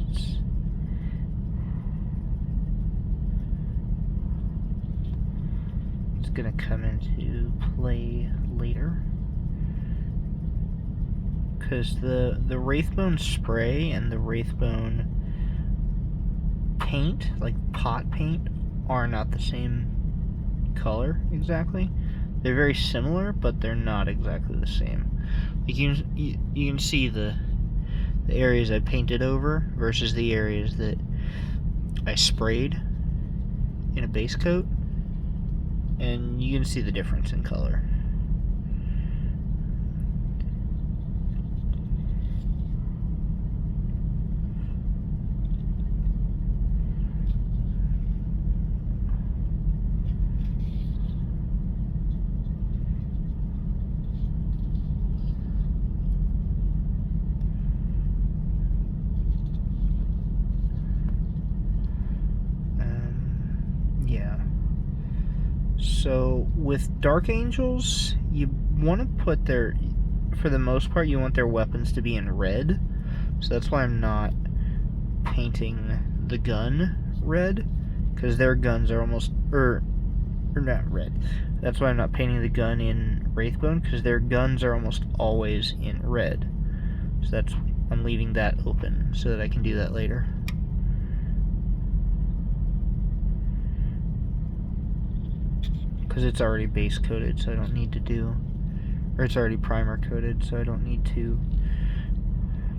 it's gonna come into play later. Because the Wraithbone spray and the Wraithbone paint, like pot paint, are not the same color exactly. They're very similar, but they're not exactly the same. Like you can see the areas I painted over versus the areas that I sprayed in a base coat, and you can see the difference in color. So with Dark Angels, you want to put their, for the most part, you want their weapons to be in red. So that's why I'm not painting the gun red, because their guns are almost, or not red. That's why I'm not painting the gun in Wraithbone, because their guns are almost always in red. So that's, I'm leaving that open so that I can do that later. Because it's already base coated, so I don't need to do, or it's already primer coated, so I don't need to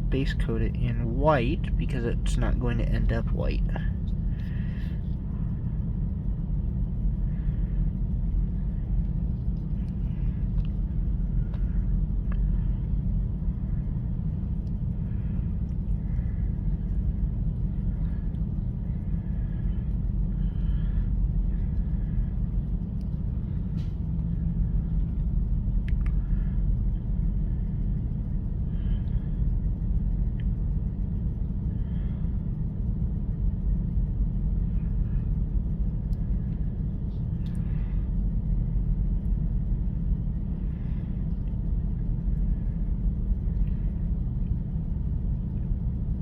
base coat it in white, because it's not going to end up white.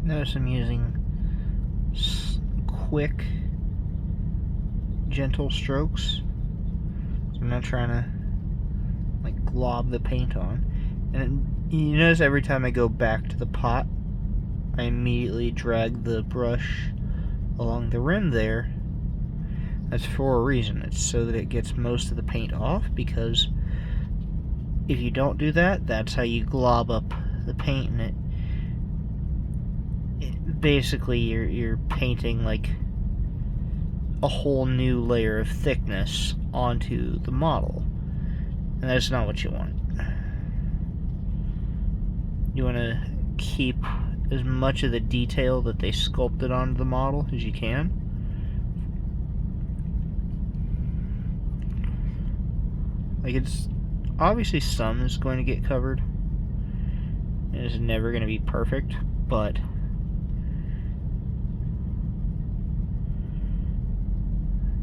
Notice I'm using quick, gentle strokes. So I'm not trying to like glob the paint on. And you notice every time I go back to the pot, I immediately drag the brush along the rim there. That's for a reason. It's so that it gets most of the paint off, because if you don't do that, that's how you glob up the paint, and it basically you're painting like a whole new layer of thickness onto the model, and that's not what you want. You want to keep as much of the detail that they sculpted onto the model as you can. Like, it's obviously some is going to get covered, and it's never going to be perfect, but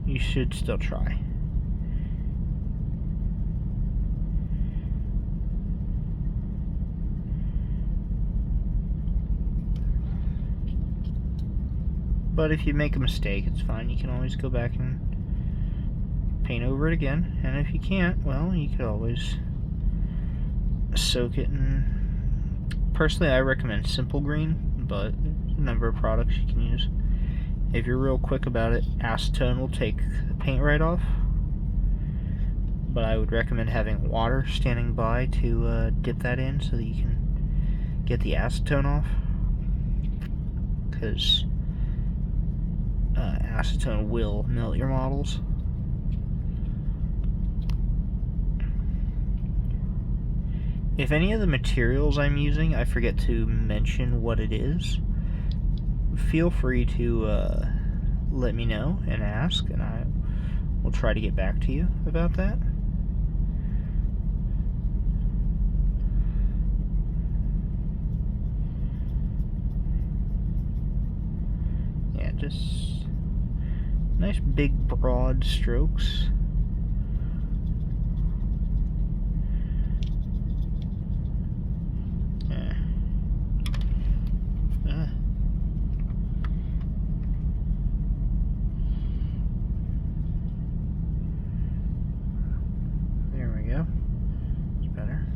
you should still try. But if you make a mistake, it's fine. You can always go back and paint over it again. And if you can't, well, you could always soak it in. Personally, I recommend Simple Green, but there's a number of products you can use. If you're real quick about it, acetone will take the paint right off. But I would recommend having water standing by to dip that in so that you can get the acetone off. Because acetone will melt your models. If any of the materials I'm using, I forget to mention what it is, feel free to let me know and ask, and I will try to get back to you about that. Yeah, just nice big broad strokes. There we go. It's better.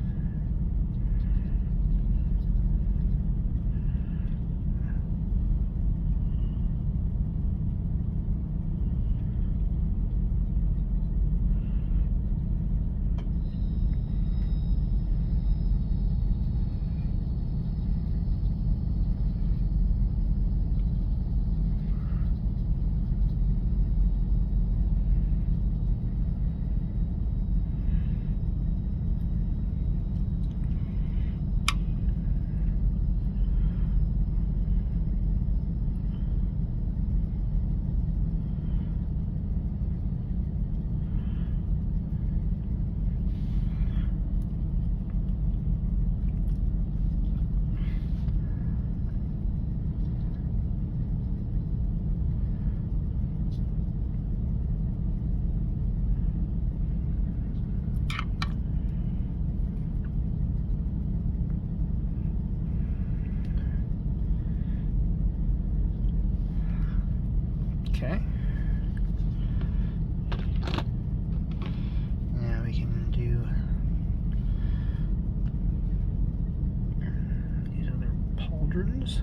Okay. Now we can do these other pauldrons.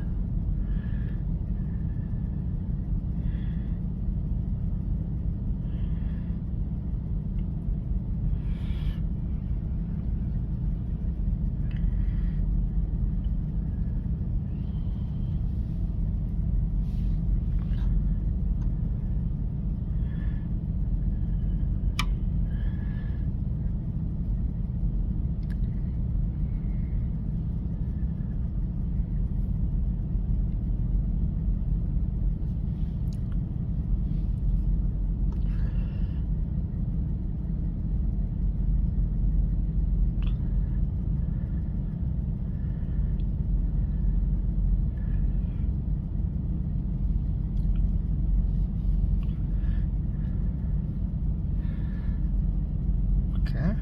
Okay,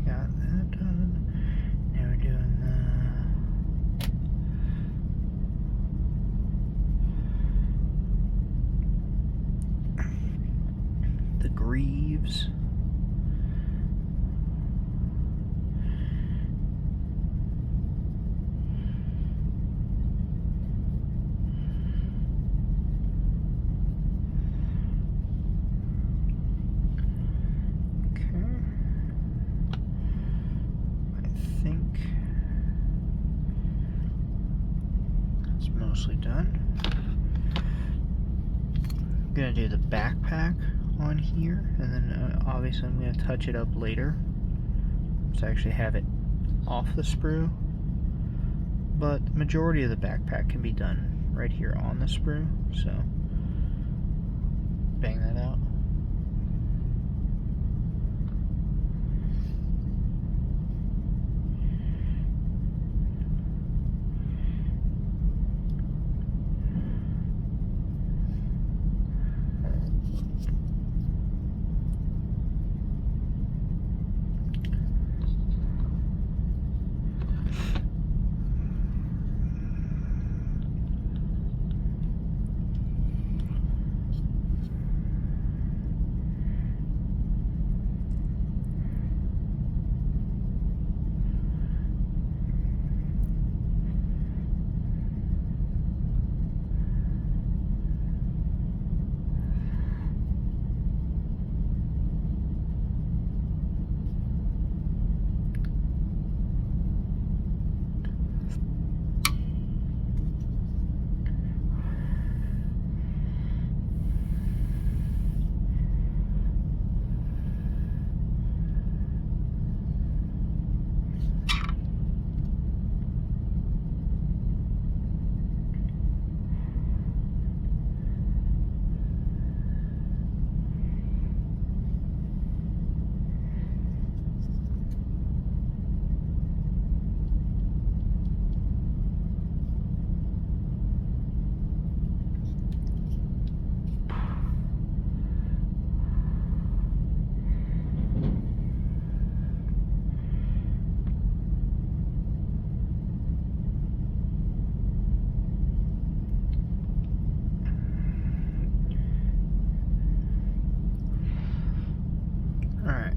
got that done. Now we're doing the greaves. mostly done. I'm gonna do the backpack on here, and then obviously I'm gonna touch it up later to actually have it off the sprue. But the majority of the backpack can be done right here on the sprue, so bang that out. Alright,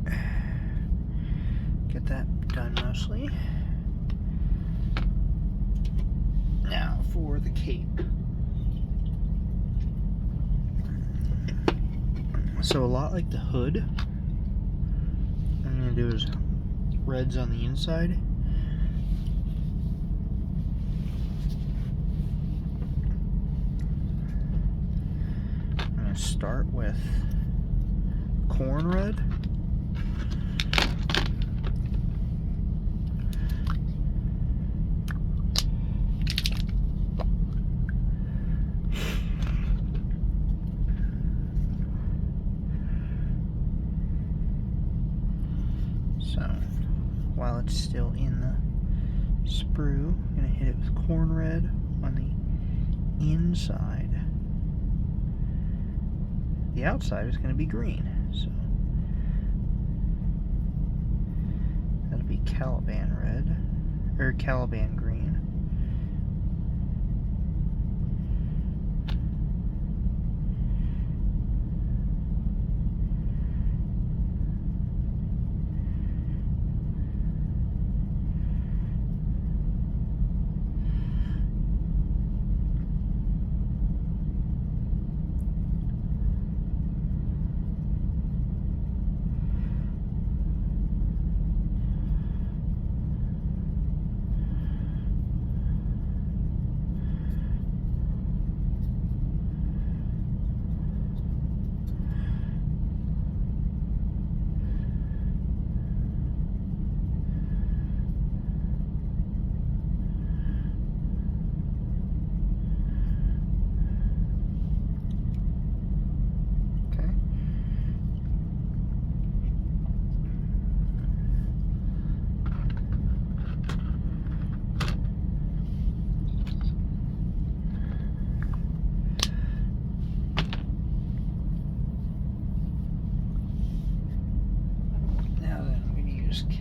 get that done mostly. Now for the cape. So a lot like the hood, what I'm going to do is reds on the inside. I'm going to start with corn red. So while it's still in the sprue, I'm going to hit it with corn red on the inside. The outside is going to be green, so that'll be Caliban red, or Caliban green.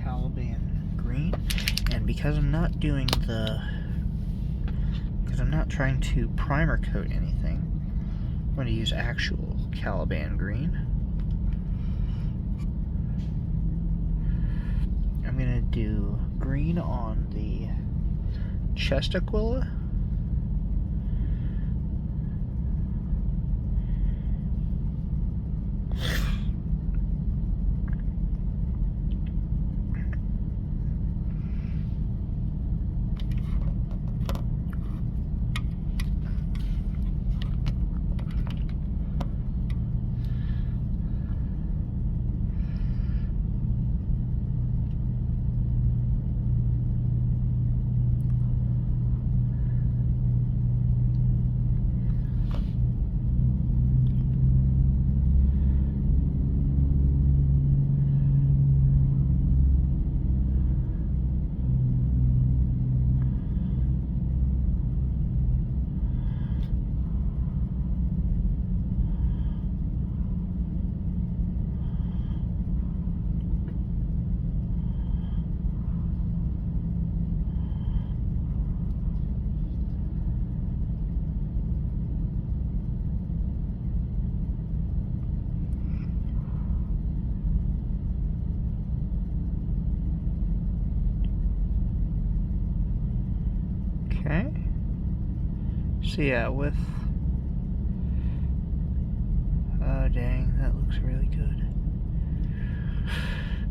Caliban green, and because I'm not trying to primer coat anything, I'm going to use actual Caliban green. I'm going to do green on the chest aquila. So yeah, with... Oh dang, that looks really good.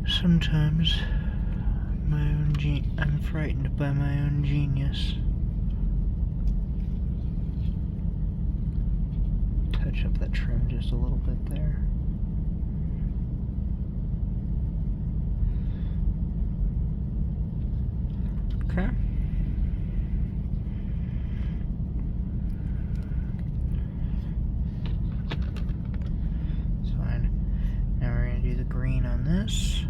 Sometimes I'm frightened by my own genius. Touch up that trim just a little bit there. Okay. It's fine. Now we're going to do the green on this.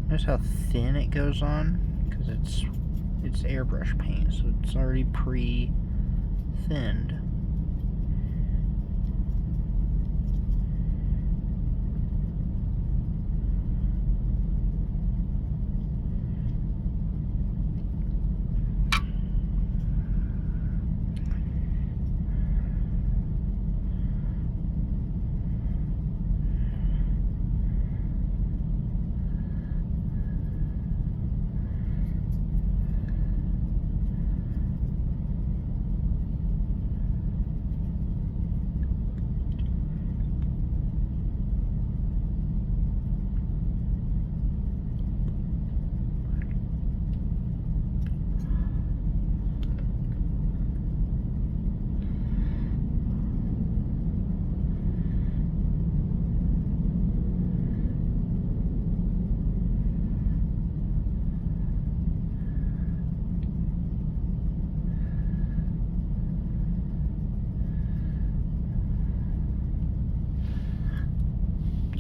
Notice how thin it goes on, because it's airbrush paint, so it's already pre-thinned.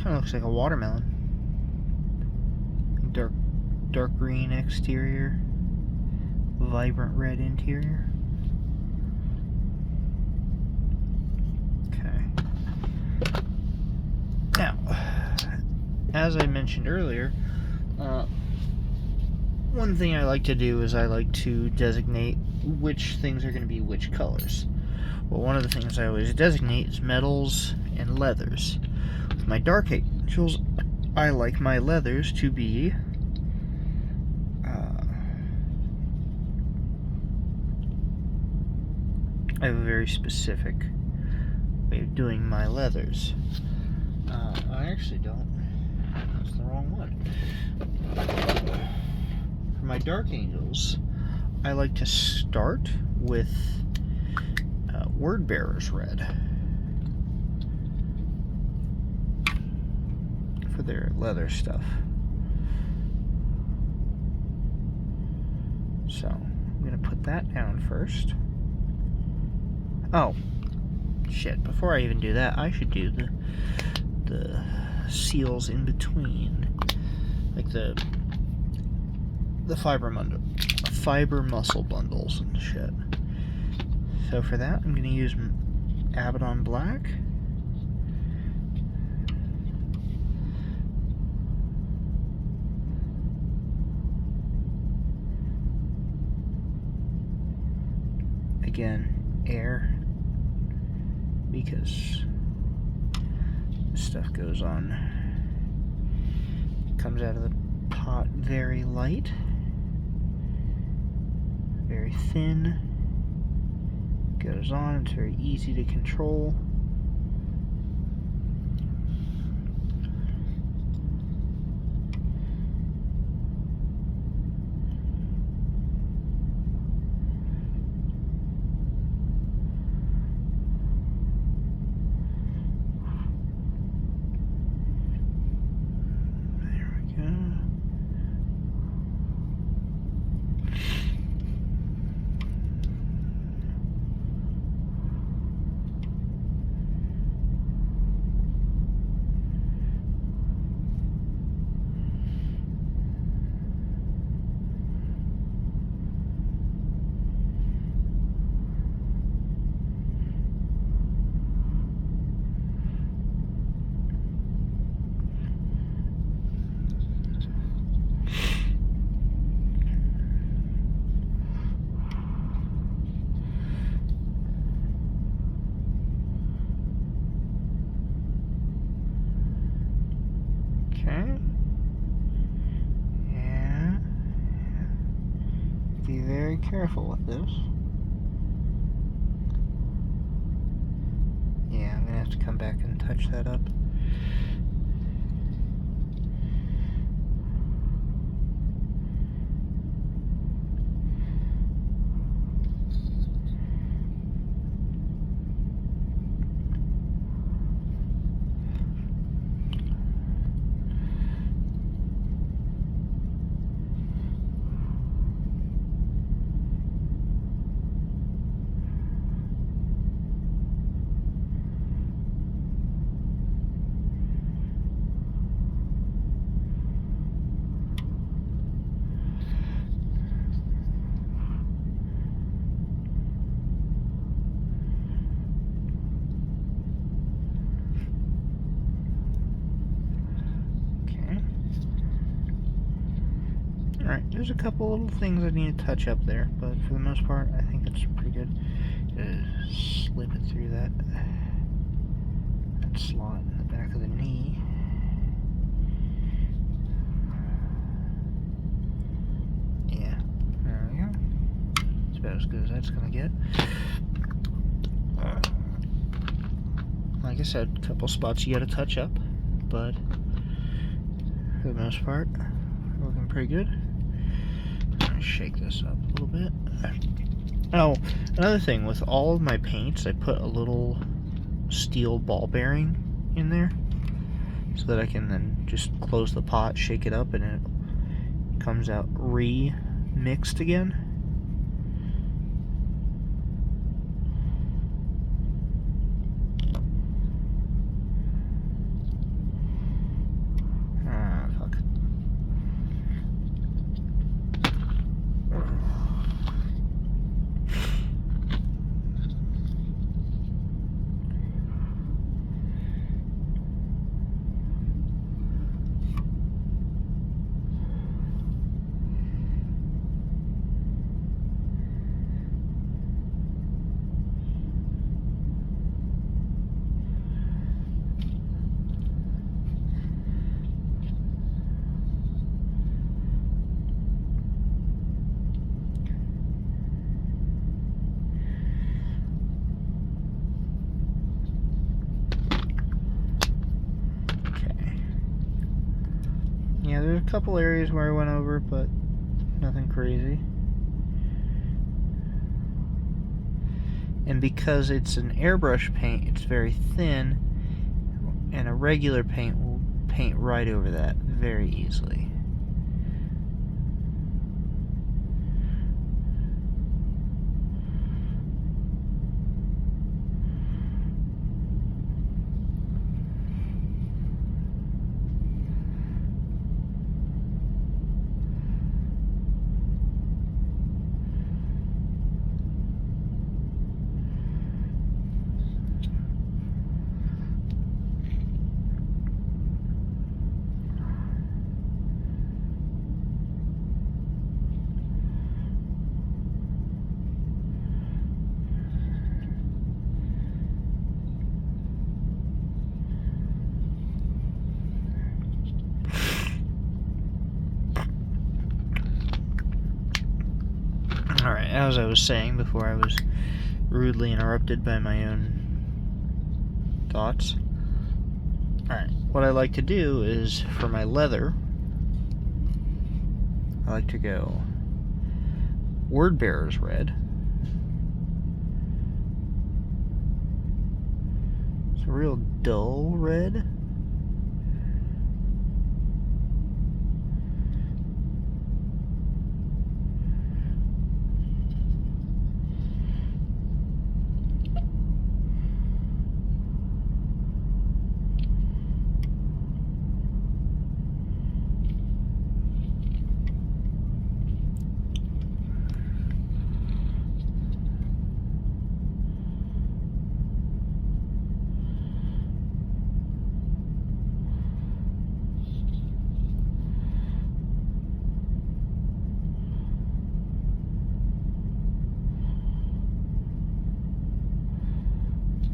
Kind of looks like a watermelon. Dark green exterior, vibrant red interior. Okay. Now, as I mentioned earlier, one thing I like to do is I like to designate which things are going to be which colors. Well, one of the things I always designate is metals and leathers. With my Dark Angels, I like my leathers to be I have a very specific way of doing my leathers. I actually don't. That's the wrong one. For my Dark Angels, I like to start with Word Bearer's Red for their leather stuff. So I'm going to put that down first. Oh, shit. Before I even do that, I should do the seals in between. Like the fiber muscle bundles and shit. So for that, I'm going to use Abaddon Black. Again, air, because this stuff goes on, comes out of the pot very light, very thin, goes on, it's very easy to control. careful with this. Yeah, I'm gonna have to come back and touch that up. Alright, there's a couple little things I need to touch up there, but for the most part, I think it's pretty good. Slip it through that slot in the back of the knee. Yeah, there we go. It's about as good as that's gonna get. Like I said, a couple spots you gotta touch up, but for the most part, looking pretty good. Shake this up a little bit. Oh, another thing, with all of my paints, I put a little steel ball bearing in there so that I can then just close the pot, shake it up, and it comes out re-mixed again. Yeah, there's a couple areas where I went over, but nothing crazy. And because it's an airbrush paint, it's very thin, and a regular paint will paint right over that very easily. Alright, as I was saying before I was rudely interrupted by my own thoughts. Alright, what I like to do is, for my leather, I like to go Word Bearer's Red. It's a real dull red.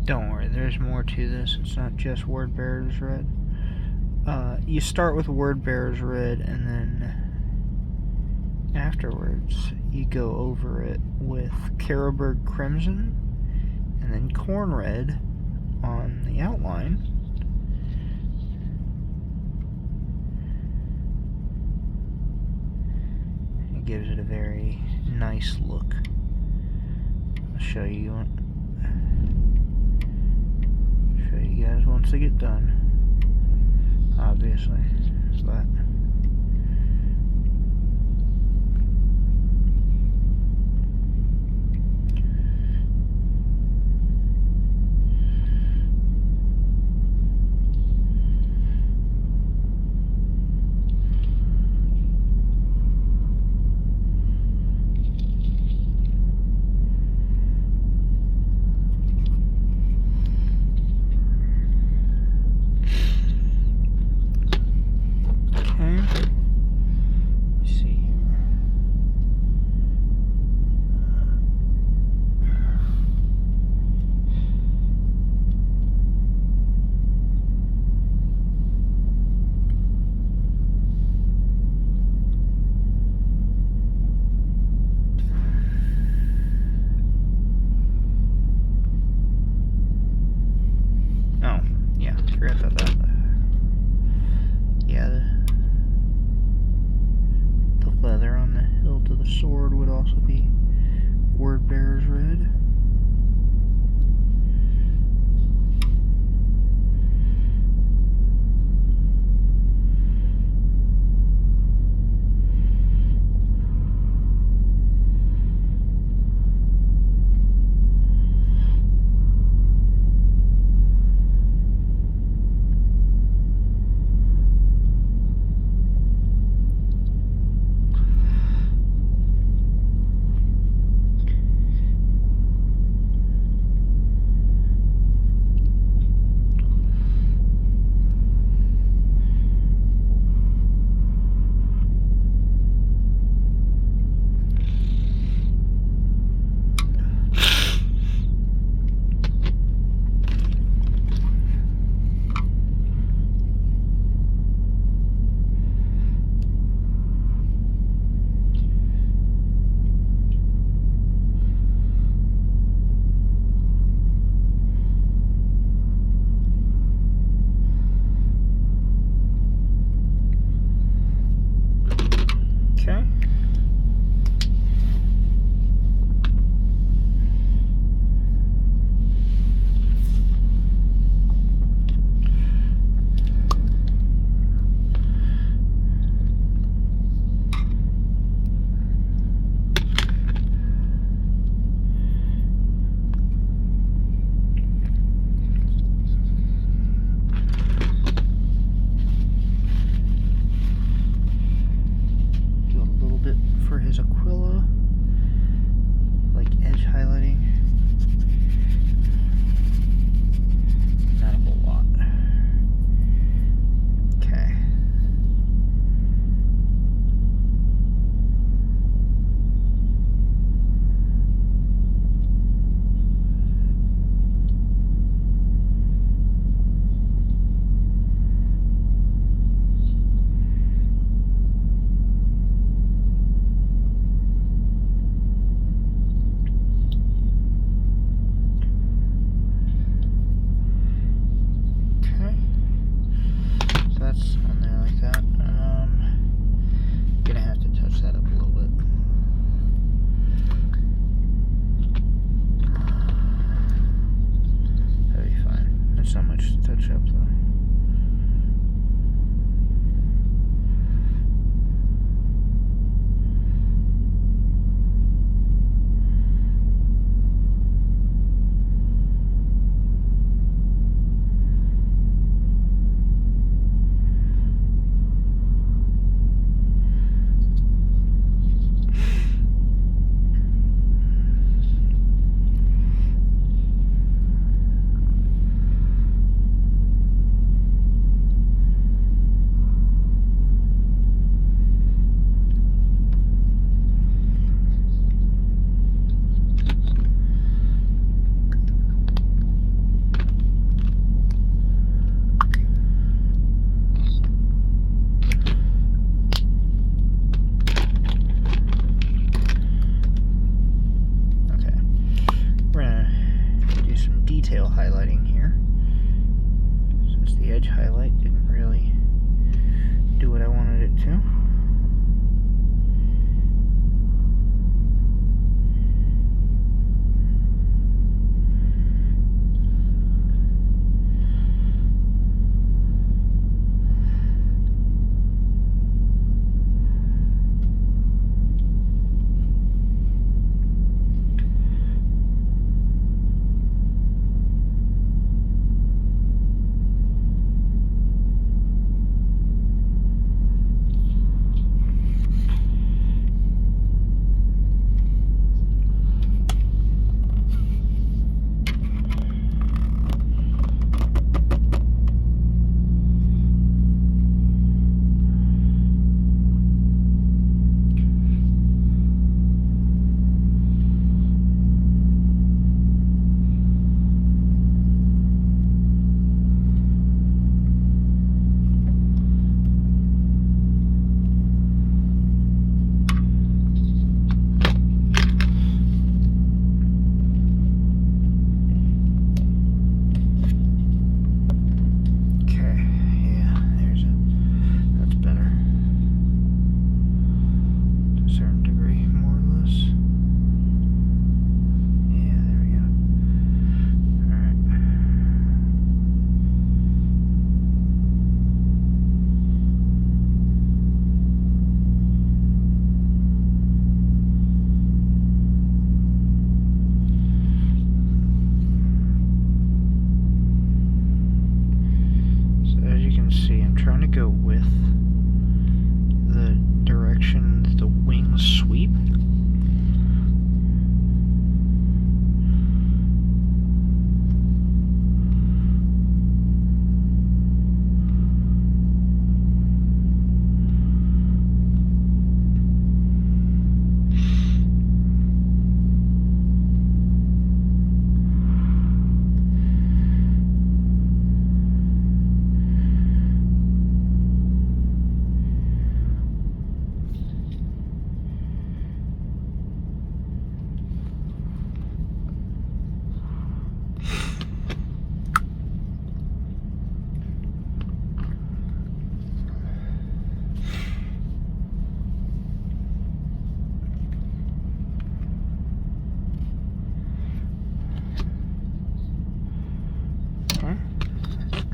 Don't worry, there's more to this. It's not just Word Bearer's Red. You start with Word Bearer's Red, and then afterwards you go over it with Carroburg Crimson and then Corn Red on the outline. It gives it a very nice look. I'll show you guys once they get done, obviously, but forgot about that. Yeah, the leather on the hilt of the sword would also be Word Bearer's Red. For his Aquila, like edge highlighting, not a whole lot. Okay. On there like that. Gonna have to touch that up a little bit. That'll be fine. There's not much to touch up though. detail highlighting here, since the edge highlight didn't really do what I wanted it to. See, I'm trying to go with the direction that the wings sweep.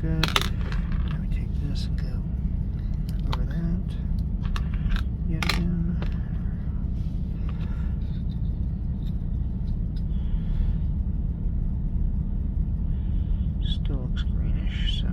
Good. Now we take this and go over that yet again. Still looks greenish, so.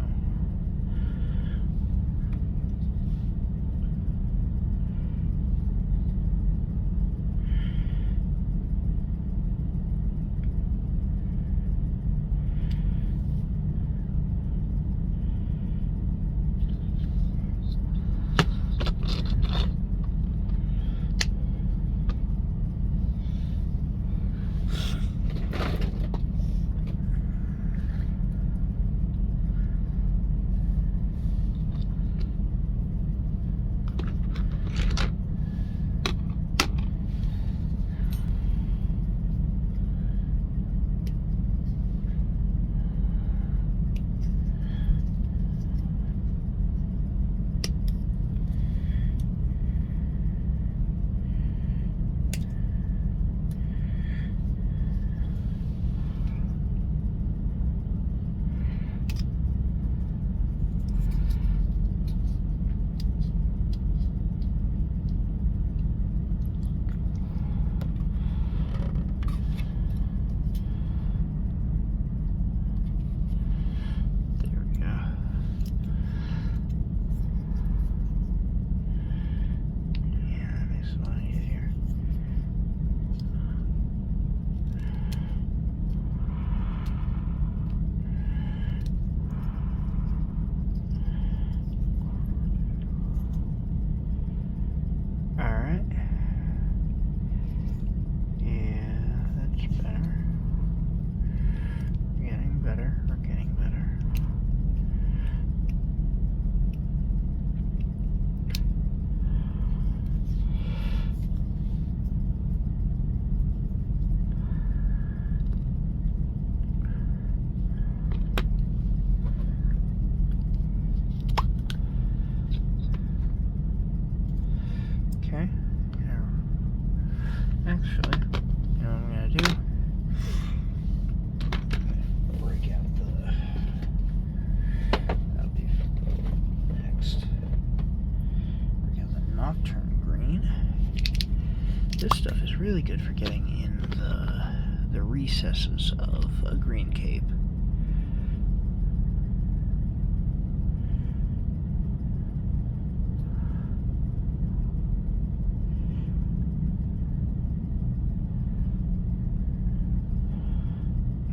really good for getting in the recesses of a green cape.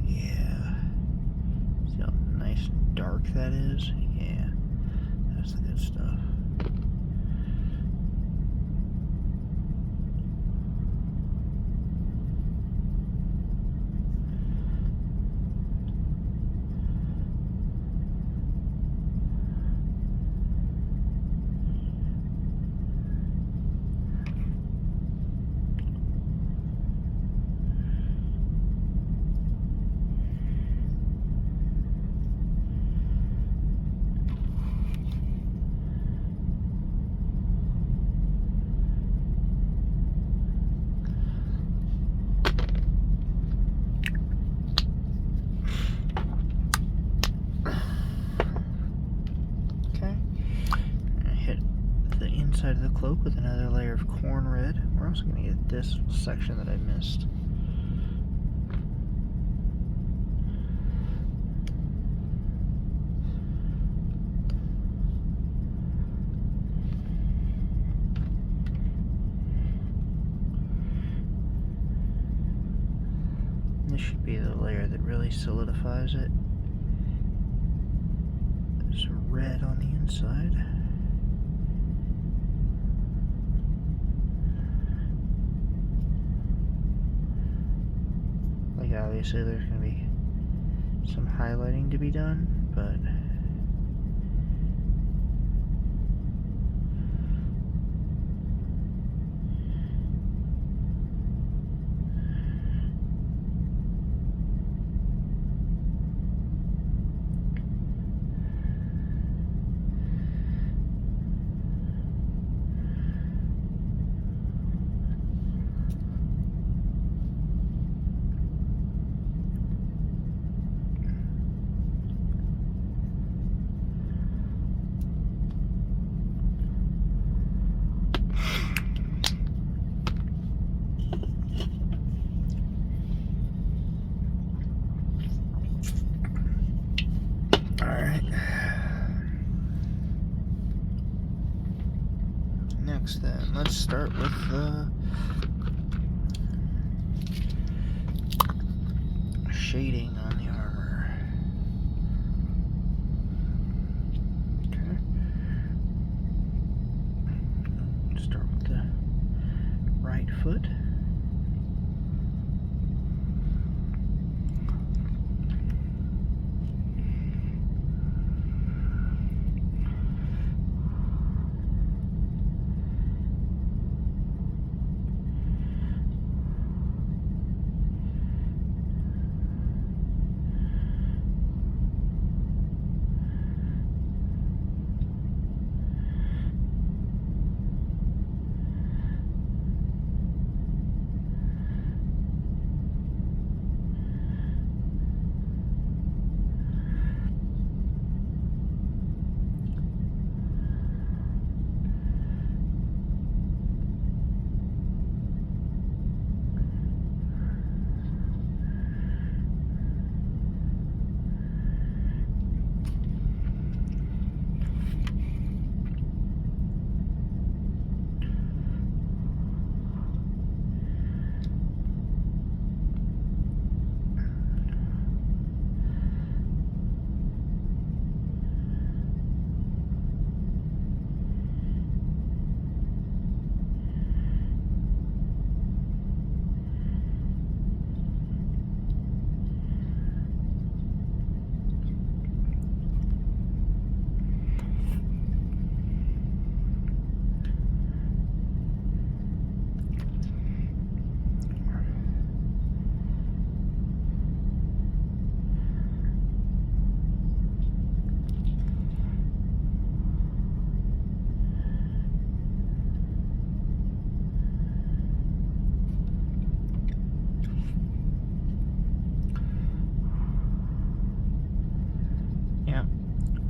Yeah. See how nice and dark that is? Yeah. That's the good stuff. Inside of the cloak with another layer of corn red. We're also going to get this section that I missed. This should be the layer that really solidifies it. There's red on the inside. Obviously there's going to be some highlighting to be done, but then let's start with the shading on the armor. Okay. Start with the right foot.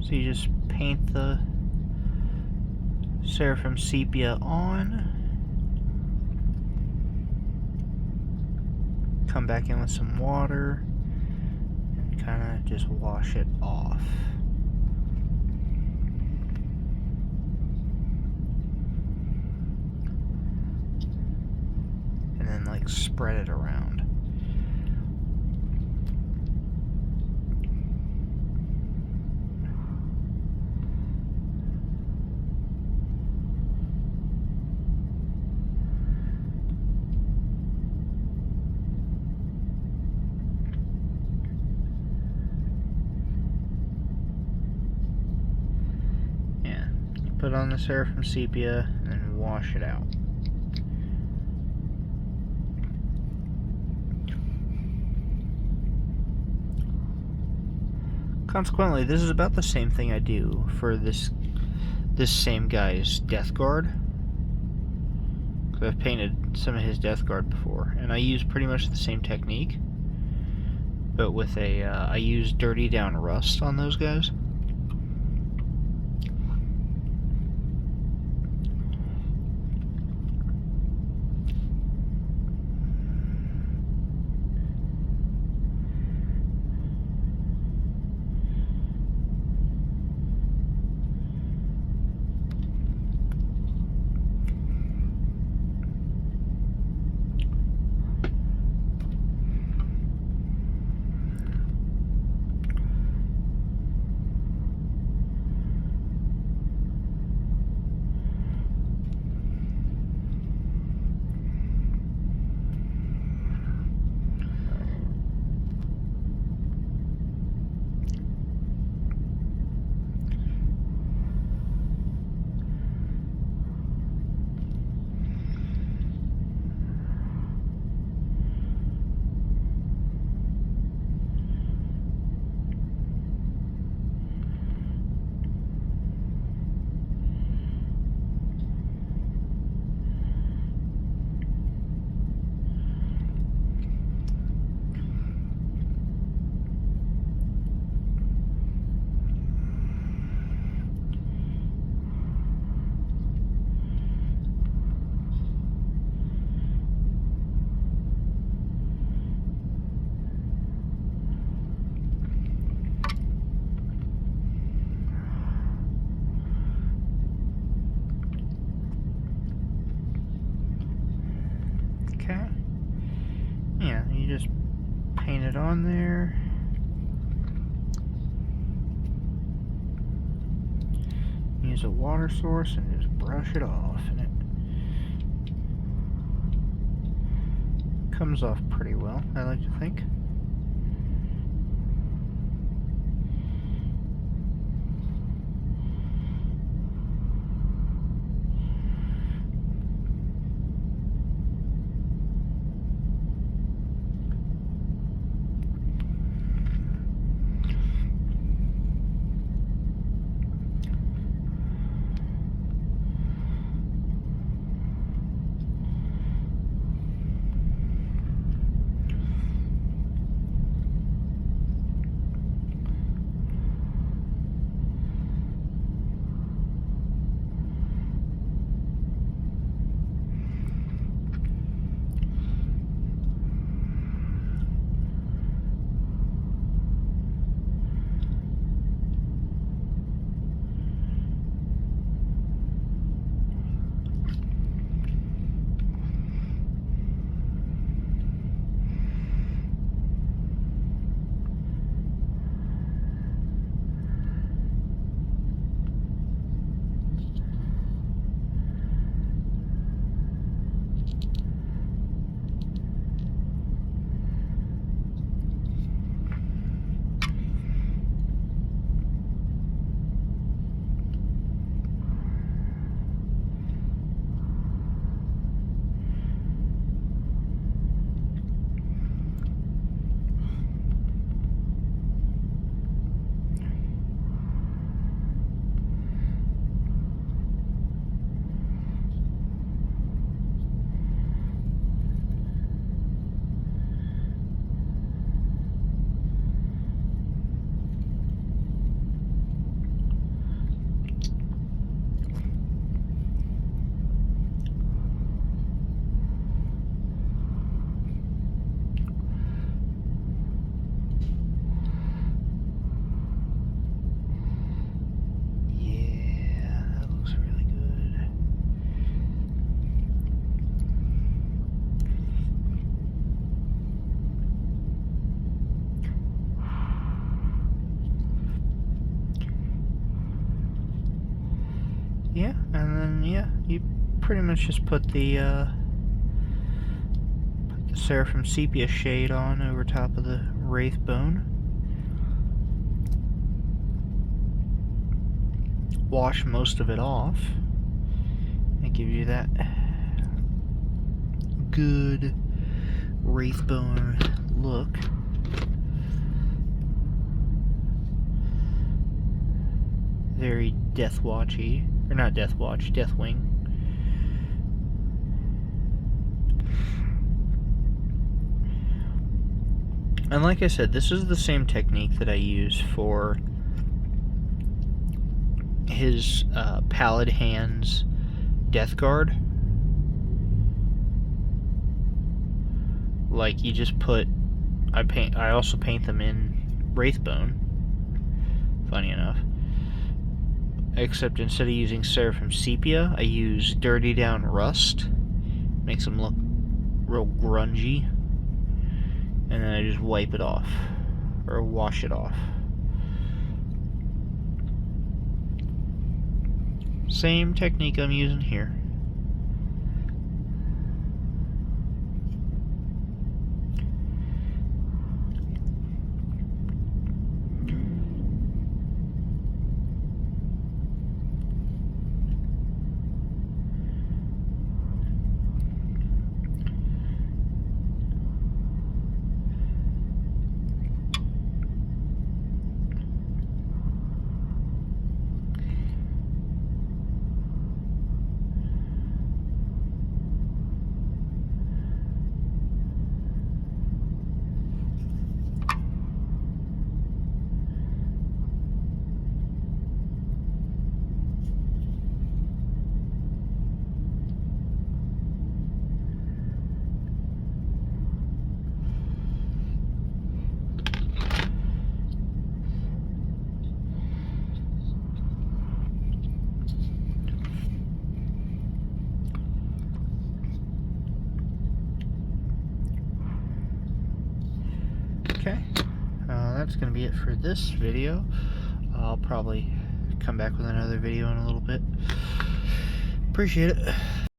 So you just paint the Seraphim Sepia on. come back in with some water and kind of just wash it off. And then like spread it around. Put on the Seraphim Sepia and then wash it out. Consequently, this is about the same thing I do for this same guy's Death Guard. Because I've painted some of his Death Guard before, and I use pretty much the same technique, but with I use Dirty Down Rust on those guys. Okay. Yeah, you just paint it on there. Use a water source and just brush it off, and it comes off pretty well, I like to think. yeah, and then yeah, you pretty much just put the Seraphim Sepia shade on over top of the Wraith bone. Wash most of it off. It gives you that good Wraith bone look. Very Deathwatchy, or not Deathwatch, Deathwing. And like I said, this is the same technique that I use for his Pallid Hands Death Guard. Like, you just put, I also paint them in Wraithbone, funny enough. Except instead of using Seraphim Sepia, I use Dirty Down Rust. Makes them look real grungy. And then I just wipe it off, or wash it off. Same technique I'm using here. Okay, that's going to be it for this video. I'll probably come back with another video in a little bit. Appreciate it.